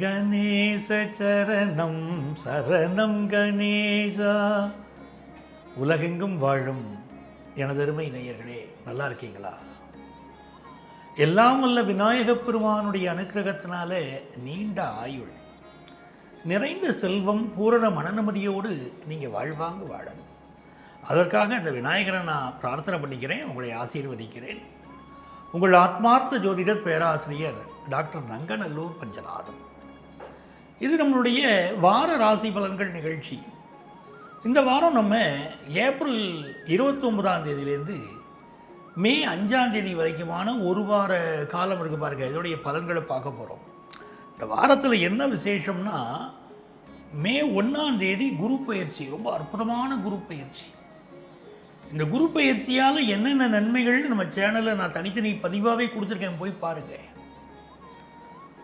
கணேச சரணம் சரணம் கணேசா. உலகெங்கும் வாழும் எனதருமை நேயர்களே, நல்லா இருக்கீங்களா? எல்லாம் வல்ல விநாயகப் பெருமானுடைய அனுக்கிரகத்தினால நீண்ட ஆயுள், நிறைந்த செல்வம், பூரண மனநிம்மதியோடு நீங்கள் வாழ்வாங்க வாழணும். அதற்காக அந்த விநாயகரை நான் பிரார்த்தனை பண்ணிக்கிறேன், உங்களை ஆசீர்வதிக்கிறேன். உங்கள் ஆத்மார்த்த ஜோதிடர் பேராசிரியர் டாக்டர் நங்கநல்லூர் பஞ்சநாதன். இது நம்மளுடைய வார ராசி பலன்கள் நிகழ்ச்சி. இந்த வாரம் நம்ம ஏப்ரல் 29ஆம் தேதியிலேருந்து மே 5ஆம் தேதி வரைக்குமான ஒரு வார காலம் இருக்குது பாருங்கள். இதோடைய பலன்களை பார்க்க போகிறோம். இந்த வாரத்தில் என்ன விசேஷம்னா, மே 1ஆம் தேதி குரு பயிற்சி, ரொம்ப அற்புதமான குரு பயிற்சி. இந்த குரு பயிற்சியால் என்னென்ன நன்மைகள் நம்ம சேனலில் நான் தனித்தனி பதிவாகவே கொடுத்துருக்கேன், போய் பாருங்கள்.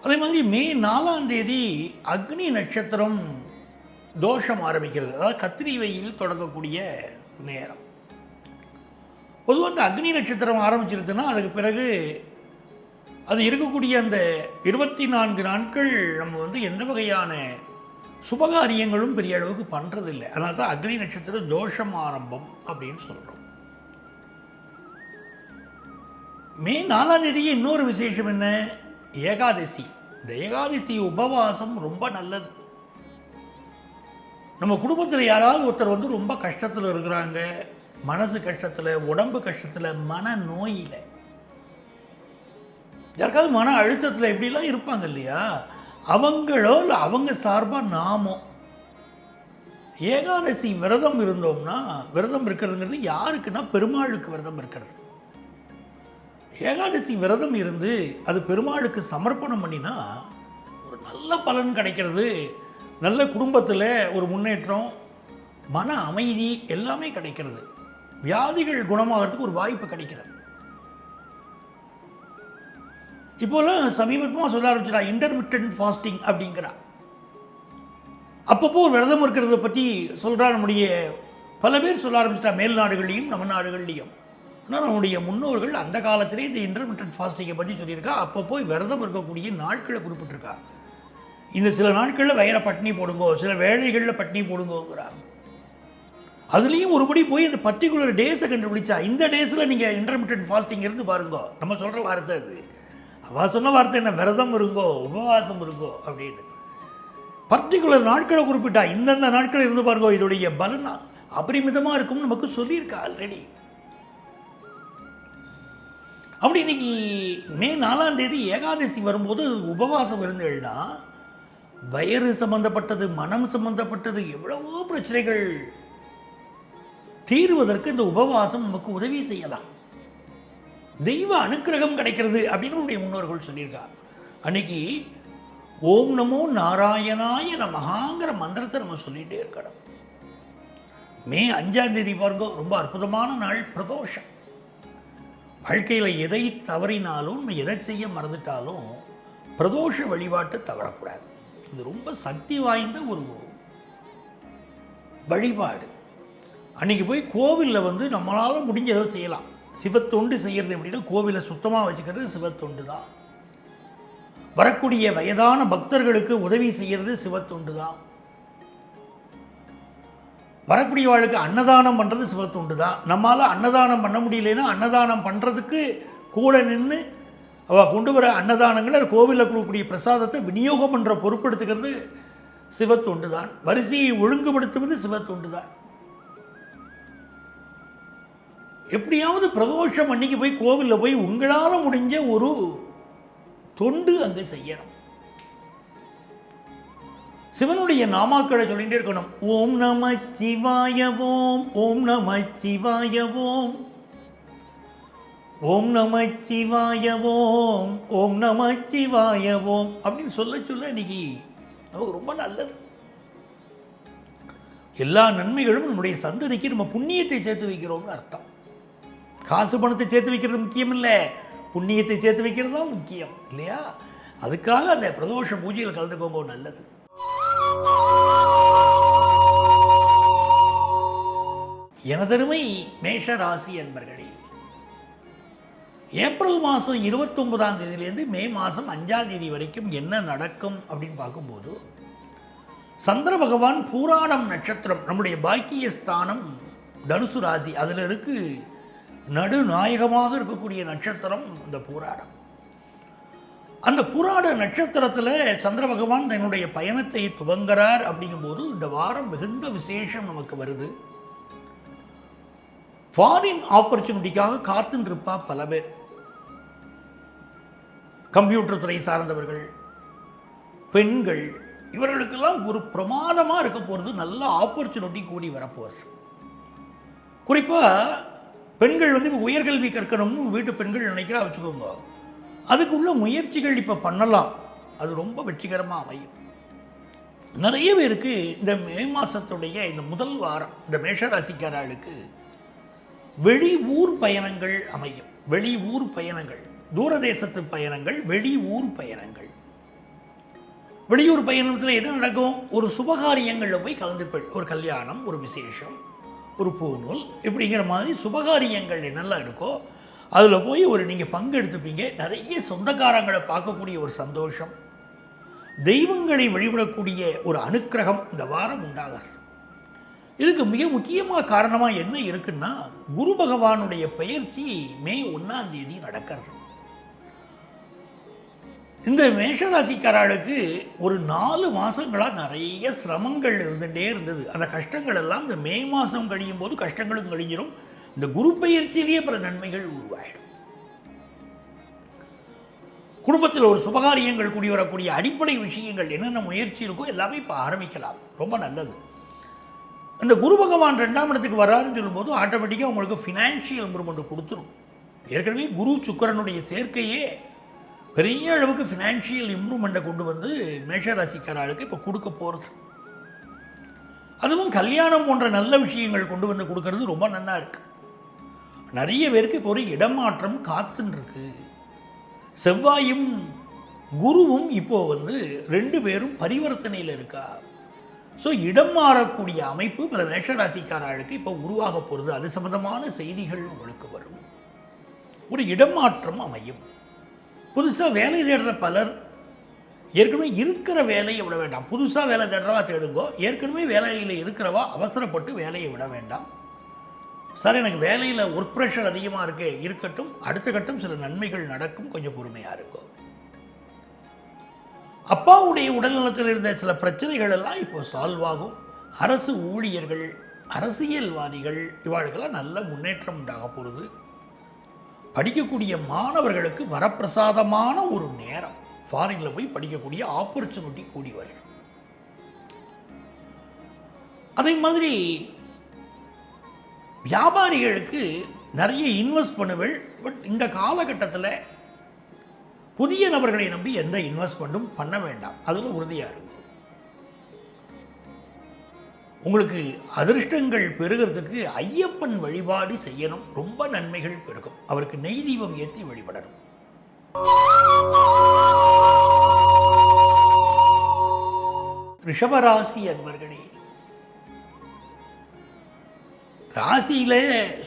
அதே மாதிரி மே 4ஆம் தேதி அக்னி நட்சத்திரம் தோஷம் ஆரம்பிக்கிறது, அதாவது கத்திரி வெயில் தொடங்கக்கூடிய நேரம். பொதுவாக அந்த அக்னி நட்சத்திரம் ஆரம்பிச்சிருதுன்னா அதுக்கு பிறகு அது இருக்கக்கூடிய அந்த 24 நாட்கள் நம்ம எந்த வகையான சுபகாரியங்களும் பெரிய அளவுக்கு பண்ணுறதில்லை. அதனால தான் அக்னி நட்சத்திரம் தோஷம் ஆரம்பம் அப்படின்னு சொல்கிறோம். மே 4ஆம் தேதியே இன்னொரு விசேஷம் என்ன, ஏகாதசி. இந்த ஏகாதசி உபவாசம் ரொம்ப நல்லது. நம்ம குடும்பத்தில் யாராவது ஒருத்தர் ரொம்ப கஷ்டத்தில் இருக்கிறாங்க, மனசு கஷ்டத்தில், உடம்பு கஷ்டத்தில், மன நோயில், யாருக்காவது மன அழுத்தத்தில் இப்படிலாம் இருப்பாங்க இல்லையா, அவங்களோ இல்லை அவங்க சார்பாக நாமோ ஏகாதசி விரதம் இருந்தோம்னா, விரதம் இருக்கிறதுங்கிறது யாருக்குன்னா பெருமாளுக்கு விரதம் இருக்கிறது. ஏகாதசி விரதம் இருந்து அது பெருமாளுக்கு சமர்ப்பணம் பண்ணினா ஒரு நல்ல பலன் கிடைக்கிறது. நல்ல குடும்பத்தில் ஒரு முன்னேற்றம், மன அமைதி எல்லாமே கிடைக்கிறது. வியாதிகள் குணமாகிறதுக்கு ஒரு வாய்ப்பு கிடைக்கிறது. இப்போலாம் சமீபமாக சொல்ல ஆரம்பிச்சிடா இன்டர்மிட்டன்ட் ஃபாஸ்டிங் அப்படிங்கிறா. அப்பப்போ ஒரு விரதம் இருக்கிறத பற்றி சொல்கிறா. நம்முடைய பல பேர் சொல்ல ஆரம்பிச்சிட்டா, மேல் நாடுகள்லையும் நம்ம நாடுகள்லையும். ஆனால் நம்முடைய முன்னோர்கள் அந்த காலத்திலே இந்த இன்டர்மிட்டன்ட் ஃபாஸ்டிங்கை பற்றி சொல்லியிருக்கா. அப்பப்போ விரதம் இருக்கக்கூடிய நாட்களை குறிப்பிட்டிருக்கா. இந்த சில நாட்களில் வயிறை பட்டினி போடுங்கோ, சில வேளைகளில் பட்டினி போடுங்கோங்கிறாங்க. அதுலேயும் ஒருபடி போய் இந்த பர்டிகுலர் டேஸை கண்டுபிடிச்சா, இந்த டேஸில் நீங்கள் இன்டர்மிட்டன்ட் ஃபாஸ்டிங் இருந்து பாருங்கோ. நம்ம சொல்கிற வார்த்தை அது. அவள் சொன்ன வார்த்தை என்ன, விரதம் இருங்கோ, உபவாசம் இருங்கோ அப்படின்னு பர்டிகுலர் நாட்களை குறிப்பிட்டா. இந்தந்த நாட்கள் இருந்து பாருங்கோ, இதோடைய பலனா அபரிமிதமாக இருக்கும்னு நமக்கு சொல்லியிருக்கா ஆல்ரெடி. அப்படி இன்னைக்கு மே 4ஆம் தேதி ஏகாதசி வரும்போது உபவாசம் இருந்தேன்னா, வயிறு சம்பந்தப்பட்டது, மனம் சம்பந்தப்பட்டது எவ்வளவோ பிரச்சனைகள் தீர்வதற்கு இந்த உபவாசம் நமக்கு உதவி செய்யலாம். தெய்வ அனுக்கிரகம் கிடைக்கிறது அப்படின்னு நம்முடைய முன்னோர்கள் சொல்லியிருக்கார். அன்னைக்கு ஓம் நமோ நாராயணாய நமஹாங்கிற மந்திரத்தை நம்ம சொல்லிகிட்டே இருக்கணும். மே 5ஆம் தேதி பாருங்க, ரொம்ப அற்புதமான நாள், பிரதோஷம். வாழ்க்கையில் எதை தவறினாலும், எதை செய்ய மறந்துட்டாலும் பிரதோஷ வழிபாட்டை தவறக்கூடாது. இது ரொம்ப சக்தி வாய்ந்த ஒரு வழிபாடு. அன்றைக்கி போய் கோவிலில் நம்மளால் முடிஞ்ச ஏதோ செய்யலாம். சிவத்தொண்டு செய்கிறது எப்படின்னா, கோவிலை சுத்தமாக வச்சுக்கிறது சிவத்தொண்டு தான். வரக்கூடிய வயதான பக்தர்களுக்கு உதவி செய்கிறது சிவத்தொண்டு தான். வரக்கூடியவாளுக்கு அன்னதானம் பண்ணுறது சிவத்தொண்டு தான். நம்மளால் அன்னதானம் பண்ண முடியலன்னா அன்னதானம் பண்ணுறதுக்கு கூட நின்று அவள் கொண்டு வர அன்னதானங்களை, கோவிலில் கொடுக்கக்கூடிய பிரசாதத்தை விநியோகம் பண்ணுற பொறுப்பெடுத்துக்கிறது சிவத்தொண்டு தான். வரிசையை ஒழுங்குபடுத்துவது சிவத்தொண்டு தான். எப்படியாவது பிரதோஷம் அன்னைக்கு போய் கோவிலில் போய் உங்களால் முடிஞ்ச ஒரு தொண்டு அங்கே செய்யணும். சிவனுடைய நாமாக்களை சொல்லிகிட்டே இருக்கணும். ஓம் நம சிவாய ஓம், ஓம் நம சிவாய ஓம், ஓம் நம சிவாய ஓம், ஓம் நம சிவாய ஓம் அப்படின்னு சொல்ல சொல்ல இன்னைக்கு நமக்கு ரொம்ப நல்லது. எல்லா நன்மைகளும் நம்முடைய சந்ததிக்கு நம்ம புண்ணியத்தை சேர்த்து வைக்கிறோம்னு அர்த்தம். காசு பணத்தை சேர்த்து வைக்கிறது முக்கியம் இல்லை, புண்ணியத்தை சேர்த்து வைக்கிறது தான் முக்கியம் இல்லையா? அதுக்காக அந்த பிரதோஷ பூஜையில் கலந்துக்கோங்க, நல்லது. எனதருமை மேஷ ராசி அன்பர்களே, ஏப்ரல் மாதம் 29ஆம் தேதியிலேருந்து மே மாதம் 5ஆம் தேதி வரைக்கும் என்ன நடக்கும் அப்படின்னு பார்க்கும்போது, சந்திர பகவான் பூராடம் நட்சத்திரம், நம்முடைய பாக்கிய ஸ்தானம் தனுசு ராசி, அதில் இருக்கு நடுநாயகமாக இருக்கக்கூடிய நட்சத்திரம் இந்த பூராடம். அந்த பூராட நட்சத்திரத்தில் சந்திர பகவான் தன்னுடைய பயணத்தை துவங்குறார். அப்படிங்கும்போது இந்த வாரம் மிகுந்த விசேஷம் நமக்கு வருது. ஃபாரின் ஆப்பர்ச்சுனிட்டிக்காக காத்துன்னு இருப்பா பல பேர். கம்ப்யூட்டர் துறை சார்ந்தவர்கள், பெண்கள், இவர்களுக்கெல்லாம் ஒரு பிரமாதமாக இருக்க போகிறது. நல்ல ஆப்பர்ச்சுனிட்டி கூடி வரப்போகிறது. குறிப்பாக பெண்கள் இப்போ உயர்கல்வி கற்கணும்னு வீட்டு பெண்கள் நினைக்கிறா வச்சுக்கோங்க, அதுக்குள்ள முயற்சிகள் இப்போ பண்ணலாம். அது ரொம்ப வெற்றிகரமாக அமையும். நிறைய பேருக்கு இந்த மே மாதத்துடைய இந்த முதல் வாரம் இந்த மேஷராசிக்காரர்களுக்கு வெளி ஊர் பயணங்கள் அமையும். வெளி ஊர் பயணங்கள், தூரதேசத்து பயணங்கள், வெளி ஊர் பயணங்கள். வெளியூர் பயணத்தில் என்ன நடக்கும்? ஒரு சுபகாரியங்களில் போய் கலந்துப்பேன். ஒரு கல்யாணம், ஒரு விசேஷம், ஒரு பூநூல், இப்படிங்கிற மாதிரி சுபகாரியங்கள் என்னெல்லாம் இருக்கோ அதில் போய் நீங்கள் பங்கெடுத்துப்பீங்க. நிறைய சொந்தக்காரங்களை பார்க்கக்கூடிய ஒரு சந்தோஷம், தெய்வங்களை வழிபடக்கூடிய ஒரு அனுக்கிரகம் இந்த வாரம் உண்டாகிறது. இதுக்கு மிக முக்கியமாக காரணமாக என்ன இருக்குன்னா, குரு பகவானுடைய பயிற்சி மே 1ஆம் தேதி நடக்கிறது. இந்த மேஷராசிக்காரர்களுக்கு ஒரு 4 மாதங்களாக நிறைய சிரமங்கள் இருந்துகிட்டே இருந்தது. அந்த கஷ்டங்கள் எல்லாம் இந்த மே மாதம் கழியும் போது கஷ்டங்களும் கழிஞ்சிடும். இந்த குரு பயிற்சியிலேயே பல நன்மைகள் உருவாயிடும். குடும்பத்தில் ஒரு சுபகாரியங்கள் கூடி வரக்கூடிய அடிப்படை விஷயங்கள் என்னென்ன முயற்சி இருக்கோ எல்லாமே இப்போ ஆரம்பிக்கலாம். ரொம்ப நல்லது. அந்த குரு பகவான் 2ஆம் இடத்துக்கு வர்றாருன்னு சொல்லும்போது ஆட்டோமேட்டிக்காக உங்களுக்கு ஃபினான்ஷியல் இம்ப்ரூவ்மெண்ட் கொடுத்துரும். ஏற்கனவே குரு சுக்கிரனுடைய சேர்க்கையே பெரிய அளவுக்கு ஃபினான்ஷியல் இம்ப்ரூவ்மெண்ட்டை கொண்டு வந்து மேஷராசிக்காரர்களுக்கு இப்போ கொடுக்க போகிறது. அதுவும் கல்யாணம் போன்ற நல்ல விஷயங்கள் கொண்டு வந்து கொடுக்கறது ரொம்ப நல்லா இருக்கு. நிறைய பேருக்கு இப்போ ஒரு இடமாற்றம் காத்துன்னு இருக்கு. செவ்வாயும் குருவும் இப்போ 2 பேரும் பரிவர்த்தனையில் இருக்கா. ஸோ இடம் மாறக்கூடிய அமைப்பு பல மேஷராசிக்காரர்களுக்கு இப்போ உருவாக போகிறது. அது சம்பந்தமான செய்திகள் உங்களுக்கு வரும். ஒரு இடமாற்றம் அமையும். புதுசாக வேலை தேடுற பலர் ஏற்கனவே இருக்கிற வேலையை விட வேண்டாம். புதுசாக வேலை தேடுறவா தேடுங்கோ. ஏற்கனவே வேலையில் இருக்கிறவா அவசரப்பட்டு வேலையை விட வேண்டாம். சார் எனக்கு வேலையில் ஒர்க் ப்ரெஷர் அதிகமாக இருக்கட்டும், அடுத்த கட்டம் சில நன்மைகள் நடக்கும், கொஞ்சம் பொறுமையாக இருக்கும். அப்பாவுடைய உடல்நலத்தில் இருந்த சில பிரச்சனைகள் எல்லாம் இப்போ சால்வ் ஆகும். அரசு ஊழியர்கள், அரசியல்வாதிகள், இவாளுக்கெல்லாம் நல்ல முன்னேற்றம் உண்டாக போகிறது. படிக்கக்கூடிய மாணவர்களுக்கு வரப்பிரசாதமான ஒரு நேரம். ஃபாரினில் போய் படிக்கக்கூடிய ஆப்பர்ச்சுனிட்டி கூடி வரும். அதே மாதிரி வியாபாரிகளுக்கு நிறைய இன்வெஸ்ட் பண்ணுவேன். பட் இந்த காலகட்டத்தில் புதிய நபர்களை நம்பி எந்த இன்வெஸ்ட்மெண்ட்டும் பண்ண வேண்டாம். அதில் உறுதியாக இருக்கும். உங்களுக்கு அதிர்ஷ்டங்கள் பெருகிறதுக்கு ஐயப்பன் வழிபாடு செய்யணும். ரொம்ப நன்மைகள் பெருகும். அவருக்கு நெய் தீபம் ஏற்றி வழிபடணும். ரிஷபராசி அன்பர்களே, ராசியில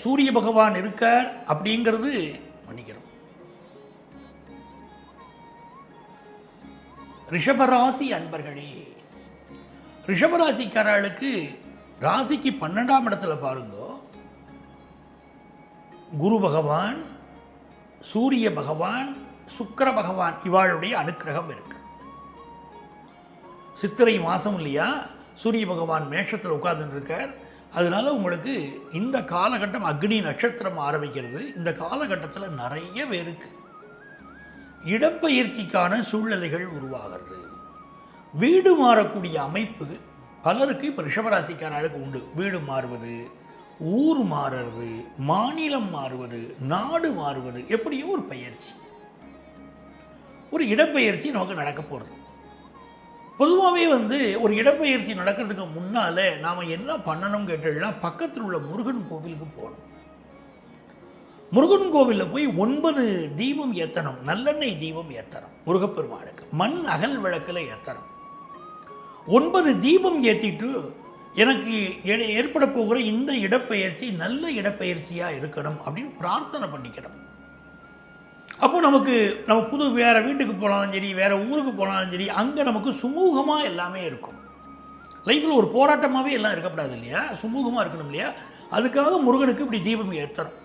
சூரிய பகவான் இருக்கார் அப்படிங்கிறது மன்னிக்கணும். ரிஷபராசி அன்பர்களே, ரிஷபராசிக்காரர்களுக்கு ராசிக்கு 12ஆம் இடத்துல பாருங்க, குரு பகவான், சூரிய பகவான், சுக்கிர பகவான் இவாளுடைய அனுக்கிரகம் இருக்கு. சித்திரை மாதம் இல்லையா, சூரிய பகவான் மேஷத்தில் உட்கார்ந்து இருக்கார். அதனால உங்களுக்கு இந்த காலகட்டம் அக்னி நட்சத்திரம் ஆரம்பிக்கிறது. இந்த காலகட்டத்தில் நிறைய பேருக்கு இடப்பெயர்ச்சிக்கான சூழ்நிலைகள் உருவாகிறது. வீடு மாறக்கூடிய அமைப்பு பலருக்கு இப்போ ரிஷபராசிக்காரர்களுக்கு உண்டு. வீடு மாறுவது, ஊர் மாறுறது, மாநிலம் மாறுவது, நாடு மாறுவது, எப்படியோ ஒரு பயிற்சி, ஒரு இடப்பெயர்ச்சி நமக்கு நடக்க போகிறது. பொதுவாகவே ஒரு இடப்பெயர்ச்சி நடக்கிறதுக்கு முன்னால் நாம் என்ன பண்ணணும் கேட்டோம்னா, பக்கத்தில் உள்ள முருகன் கோவிலுக்கு போகணும். முருகன் கோவிலில் போய் 9 தீபம் ஏற்றணும். நல்லெண்ணெய் தீபம் ஏற்றணும். முருகப்பெருமானுக்கு மண் அகல் விளக்கில் ஏற்றணும். 9 தீபம் ஏற்றிட்டு எனக்கு ஏற்பட போகிற இந்த இடப்பெயர்ச்சி நல்ல இடப்பெயர்ச்சியாக இருக்கணும் அப்படின்னு பிரார்த்தனை பண்ணிக்கணும். அப்போ நம்ம வேறு வீட்டுக்கு போனாலும் சரி, வேறு ஊருக்கு போனாலும் சரி, அங்கே நமக்கு சுமூகமாக எல்லாமே இருக்கும். லைஃப்பில் ஒரு போராட்டமாகவே எல்லாம் இருக்கக்கூடாது இல்லையா, சுமூகமாக இருக்கணும் இல்லையா. அதுக்காக முருகனுக்கு இப்படி தீபம் ஏற்றணும்.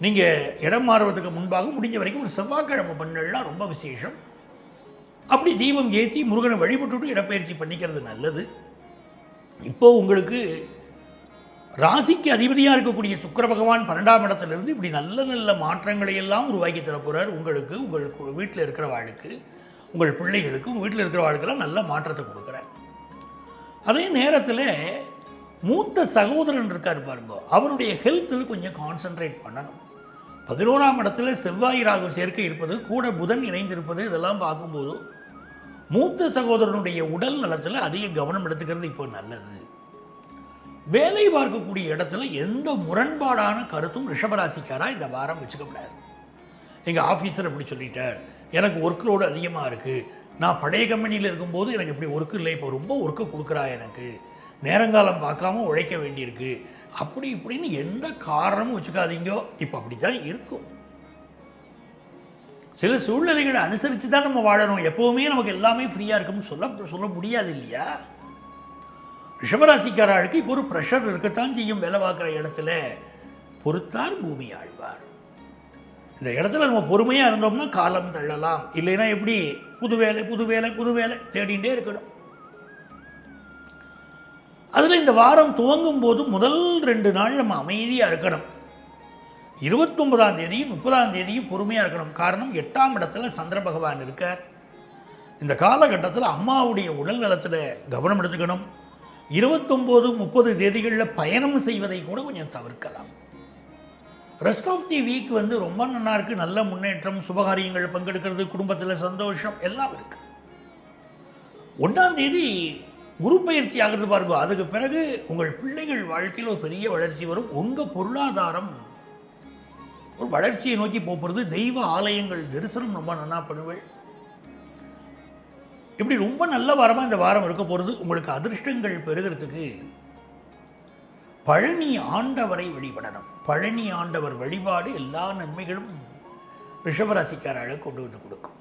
நீங்கள் இடம் மாறுவதற்கு முன்பாக முடிஞ்ச வரைக்கும் ஒரு செவ்வாய்க்கிழமை பண்ணலாம் ரொம்ப விசேஷம். அப்படி தீபம் ஏற்றி முருகனை வழிபட்டுட்டு இடப்பெயர்ச்சி பண்ணிக்கிறது நல்லது. இப்போது உங்களுக்கு ராசிக்கு அதிபதியாக இருக்கக்கூடிய சுக்கிர பகவான் 12ஆம் இடத்துலேருந்து இப்படி நல்ல நல்ல மாற்றங்களை எல்லாம் உருவாக்கி தரப்போகிறார். உங்களுக்கு, உங்கள் வீட்டில் இருக்கிற வாழ்க்கை, உங்கள் பிள்ளைகளுக்கு, உங்கள் வீட்டில் இருக்கிற வாழ்க்கைலாம் நல்ல மாற்றத்தை கொடுக்குறார். அதே நேரத்தில் மூத்த சகோதரன் இருக்கார் பாருங்க, அவருடைய ஹெல்த்தில் கொஞ்சம் கான்சன்ட்ரேட் பண்ணணும். 11ஆம் இடத்துல செவ்வாய் ராகு சேர்க்கை இருப்பது, கூட புதன் இணைந்திருப்பது, இதெல்லாம் பார்க்கும்போது மூத்த சகோதரனுடைய உடல் நலத்தில் அதிக கவனம் எடுத்துக்கிறது இப்போ நல்லது. வேலை பார்க்கக்கூடிய இடத்துல எந்த முரண்பாடான கருத்தும் ரிஷபராசிக்காரா இந்த வாரம் வச்சுக்கப்படாது. எங்கள் ஆஃபீஸர் இப்படி சொல்லிட்டார், எனக்கு ஒர்க் லோடு அதிகமாக இருக்குது, நான் பழைய கம்பெனியில் இருக்கும்போது எனக்கு இப்படி ஒர்க்கு இல்லை, இப்போ ரொம்ப ஒர்க்கு கொடுக்குறா, எனக்கு நேரங்காலம் பார்க்காம உழைக்க வேண்டியிருக்கு, அப்படி இப்படின்னு எந்த காரணமும் வச்சுக்காதீங்கோ. இப்போ அப்படி தான் இருக்கும். சில சூழ்நிலைகளை அனுசரித்து தான் நம்ம வாழணும். எப்போவுமே நமக்கு எல்லாமே ஃப்ரீயாக இருக்கும்னு சொல்ல முடியாது இல்லையா. ரிஷபராசிக்காரர்களுக்கு இப்போ ஒரு ப்ரெஷர் இருக்கத்தான் செய்யும். வேலை பார்க்குற இடத்துல பொறுத்தார் பூமி ஆழ்வார். இந்த இடத்துல நம்ம பொறுமையாக இருந்தோம்னா காலம் தள்ளலாம். இல்லைன்னா எப்படி புது வேலை புது வேலை புது வேலை தேடிகிட்டே இருக்கணும். அதில் இந்த வாரம் துவங்கும் போது முதல் 2 நாள் நம்ம அமைதியாக இருக்கணும். 29ஆம் தேதியும் 30ஆம் தேதியும் பொறுமையாக இருக்கணும். காரணம் 8ஆம் இடத்துல சந்திர பகவான் இருக்கார். இந்த காலகட்டத்தில் அம்மாவுடைய உடல் நலத்தில் கவனம் எடுத்துக்கணும். 29, 30 தேதிகளில் பயணம் செய்வதை கூட கொஞ்சம் தவிர்க்கலாம். ரெஸ்ட் ஆஃப் தி வீக் ரொம்ப நல்லா இருக்குது. நல்ல முன்னேற்றம், சுபகாரியங்கள் பங்கெடுக்கிறது, குடும்பத்தில் சந்தோஷம் எல்லாம் இருக்குது. 1ஆம் தேதி குரு பயிற்சி ஆகிறது பாருங்க. அதுக்கு பிறகு உங்கள் பிள்ளைகள் வாழ்க்கையில் ஒரு பெரிய வளர்ச்சி வரும். உங்கள் பொருளாதாரம் ஒரு வளர்ச்சியை நோக்கி போகிறது. தெய்வ ஆலயங்கள் தரிசனம் ரொம்ப நல்லா பண்ணுவேன். இப்படி ரொம்ப நல்ல வாரமாக இந்த வாரம் இருக்க போகிறது. உங்களுக்கு அதிர்ஷ்டங்கள் பெறுகிறதுக்கு பழனி ஆண்டவரை வழிபடணும். பழனி ஆண்டவர் வழிபாடு எல்லா நன்மைகளும் ரிஷபராசிக்காரர்களுக்கு கொண்டு வந்து கொடுக்கும்.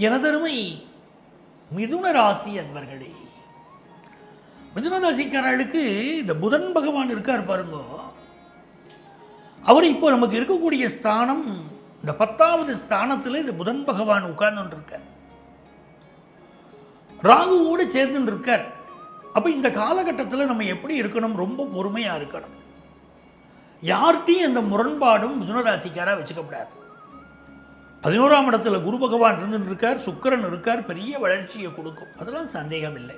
எனதருமை மிதுன ராசி அன்பர்களே, மிதுன ராசிக்காரர்களுக்கு இந்த புதன் பகவான் இருக்கார் பாருங்க. அவர் இப்போ நமக்கு இருக்கக்கூடிய ஸ்தானம், இந்த 10வது ஸ்தானத்தில் இந்த புதன் பகவான் உட்கார்ந்து இருக்கார். ராகுவோடு சேர்ந்து இருக்கார். அப்போ இந்த காலகட்டத்தில் நம்ம எப்படி இருக்கணும்? ரொம்ப பொறுமையாக இருக்கணும். யார்கிட்டையும் அந்த முரண்பாடும் மிதுனராசிக்காராக வச்சுக்கப்படாது. 11ஆம் இடத்துல குரு பகவான் இருந்துட்டு இருக்கார், சுக்கிரன் இருக்கார், பெரிய வளர்ச்சியை கொடுக்கும், அதெல்லாம் சந்தேகம் இல்லை.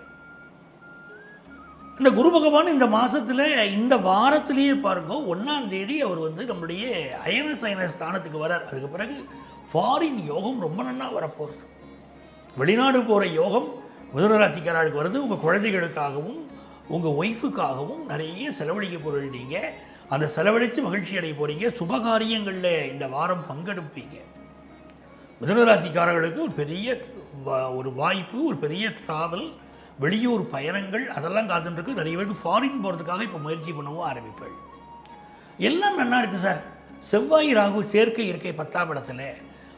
இந்த குரு பகவான் இந்த மாதத்தில் இந்த வாரத்திலேயே பாருங்க, 1ஆம் தேதி அவர் நம்முடைய அயன சயன ஸ்தானத்துக்கு வரார். அதுக்கு பிறகு ஃபாரின் யோகம் ரொம்ப நல்லா வரப்போகுது. வெளிநாடு போகிற யோகம் மிதுனராசிக்காரர்களுக்கு வருது. உங்கள் குழந்தைகளுக்காகவும் உங்கள் ஒய்ஃபுக்காகவும் நிறைய செலவழிக்க பொருள், நீங்கள் அந்த செலவழித்து மகிழ்ச்சி அடைய போகிறீங்க. சுபகாரியங்களில் இந்த வாரம் பங்கெடுப்பீங்க. மிதுனராசிக்காரர்களுக்கு ஒரு பெரிய ஒரு வாய்ப்பு, ஒரு பெரிய ட்ராவல், வெளியூர் பயணங்கள் அதெல்லாம் காத்துருக்கு. நிறைய பேருக்கு ஃபாரின் போகிறதுக்காக இப்போ முயற்சி பண்ணவும் ஆரம்பிப்பாள். எல்லாம் நல்லா இருக்குது சார். செவ்வாய் ராகு சேர்க்கை இருக்கை 10ஆம் இடத்துல.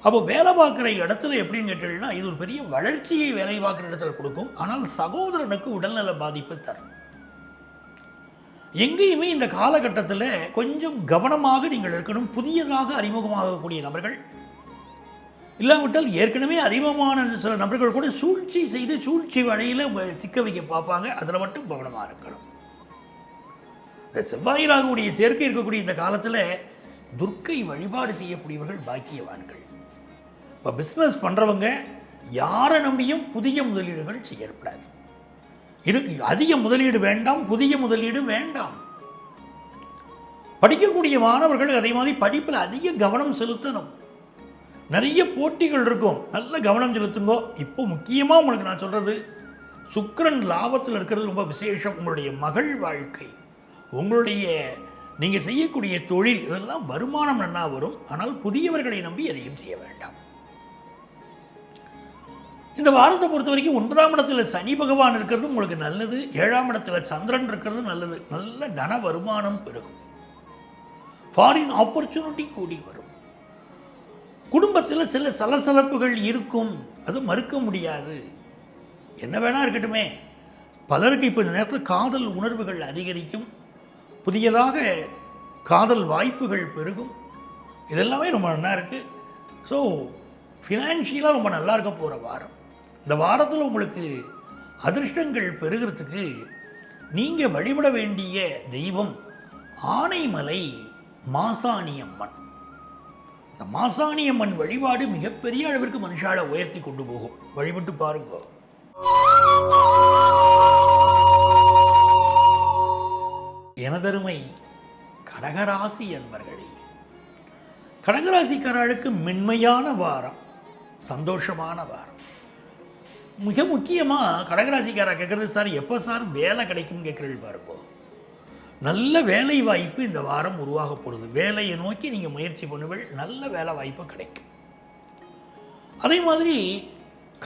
அப்போ வேலை பார்க்குற இடத்துல எப்படின்னு கேட்டீங்கன்னா, இது ஒரு பெரிய வளர்ச்சியை வேலை பார்க்குற இடத்துல கொடுக்கும். ஆனால் சகோதரனுக்கு உடல்நல பாதிப்பு தரும். எங்கேயுமே இந்த காலகட்டத்தில் கொஞ்சம் கவனமாக நீங்கள் இருக்கணும். புதியதாக அறிமுகமாகக்கூடிய நபர்கள் இல்லாவிட்டால் ஏற்கனவே அறிமுகமான சில நபர்கள் கூட சூழ்ச்சி செய்து சூழ்ச்சி வழியில் சிக்க வைக்க பார்ப்பாங்க. அதில் மட்டும் கவனமாக இருக்கணும். இந்த செவ்வாய் ராகுடைய சேர்க்கை இருக்கக்கூடிய இந்த காலத்தில் துர்க்கை வழிபாடு செய்யக்கூடியவர்கள் பாக்கியவான்கள். இப்போ பிஸ்னஸ் பண்ணுறவங்க யாரை நம்பியும் புதிய முதலீடுகள் செய்யப்படாது. அதிக முதலீடு வேண்டாம், புதிய முதலீடு வேண்டாம். படிக்கக்கூடிய மாணவர்கள் அதே மாதிரி படிப்பில் அதிக கவனம் செலுத்தணும். நிறைய போட்டிகள் இருக்கும், நல்ல கவனம் செலுத்துங்கோ. இப்போ முக்கியமாக உங்களுக்கு நான் சொல்கிறது, சுக்கிரன் லாபத்தில் இருக்கிறது ரொம்ப விசேஷம். உங்களுடைய மகள் வாழ்க்கை, உங்களுடைய நீங்கள் செய்யக்கூடிய தொழில், இதெல்லாம் வருமானம் நன்னா வரும். ஆனால் புதியவர்களை நம்பி எதையும் செய்ய வேண்டாம். இந்த வாரத்தை பொறுத்த வரைக்கும் 9ஆம் இடத்துல சனி பகவான் இருக்கிறது உங்களுக்கு நல்லது. 7ஆம் இடத்துல சந்திரன் இருக்கிறது நல்லது. நல்ல தன வருமானம் பெருகும். ஃபாரின் ஆப்பர்ச்சுனிட்டி கூடி வரும். குடும்பத்தில் சில சலசலப்புகள் இருக்கும், அது மறுக்க முடியாது. என்ன வேணா இருக்கட்டுமே, பலருக்கு இப்போ இந்த நேரத்தில் காதல் உணர்வுகள் அதிகரிக்கும். புதியதாக காதல் வாய்ப்புகள் பெருகும். இதெல்லாமே ரொம்ப நல்லா இருக்குது. ஸோ ஃபினான்ஷியலாக ரொம்ப நல்லா இருக்க போகிற வாரம். இந்த வாரத்தில் உங்களுக்கு அதிர்ஷ்டங்கள் பெருகிறதுக்கு நீங்கள் வழிபட வேண்டிய தெய்வம் ஆனைமலை மாசாணியம்மன். இந்த மாசாணியம்மன் வழிபாடு மிகப்பெரிய அளவிற்கு மனுஷால உயர்த்தி கொண்டு போகும். வழிபட்டு பாருங்க. எனதருமை கடகராசி அன்பர்களே, கடகராசிக்காரர்களுக்கு மென்மையான வாரம், சந்தோஷமான வாரம். மிக முக்கியமாக கடகராசிக்காரர் கேட்குறது, சார் எப்போ சார் வேலை கிடைக்கும்னு கேட்குறது பாருங்க. நல்ல வேலை வாய்ப்பு இந்த வாரம் உருவாக போகிறது. வேலையை நோக்கி நீங்கள் முயற்சி பண்ணுவீர்கள், நல்ல வேலை வாய்ப்பு கிடைக்கும். அதே மாதிரி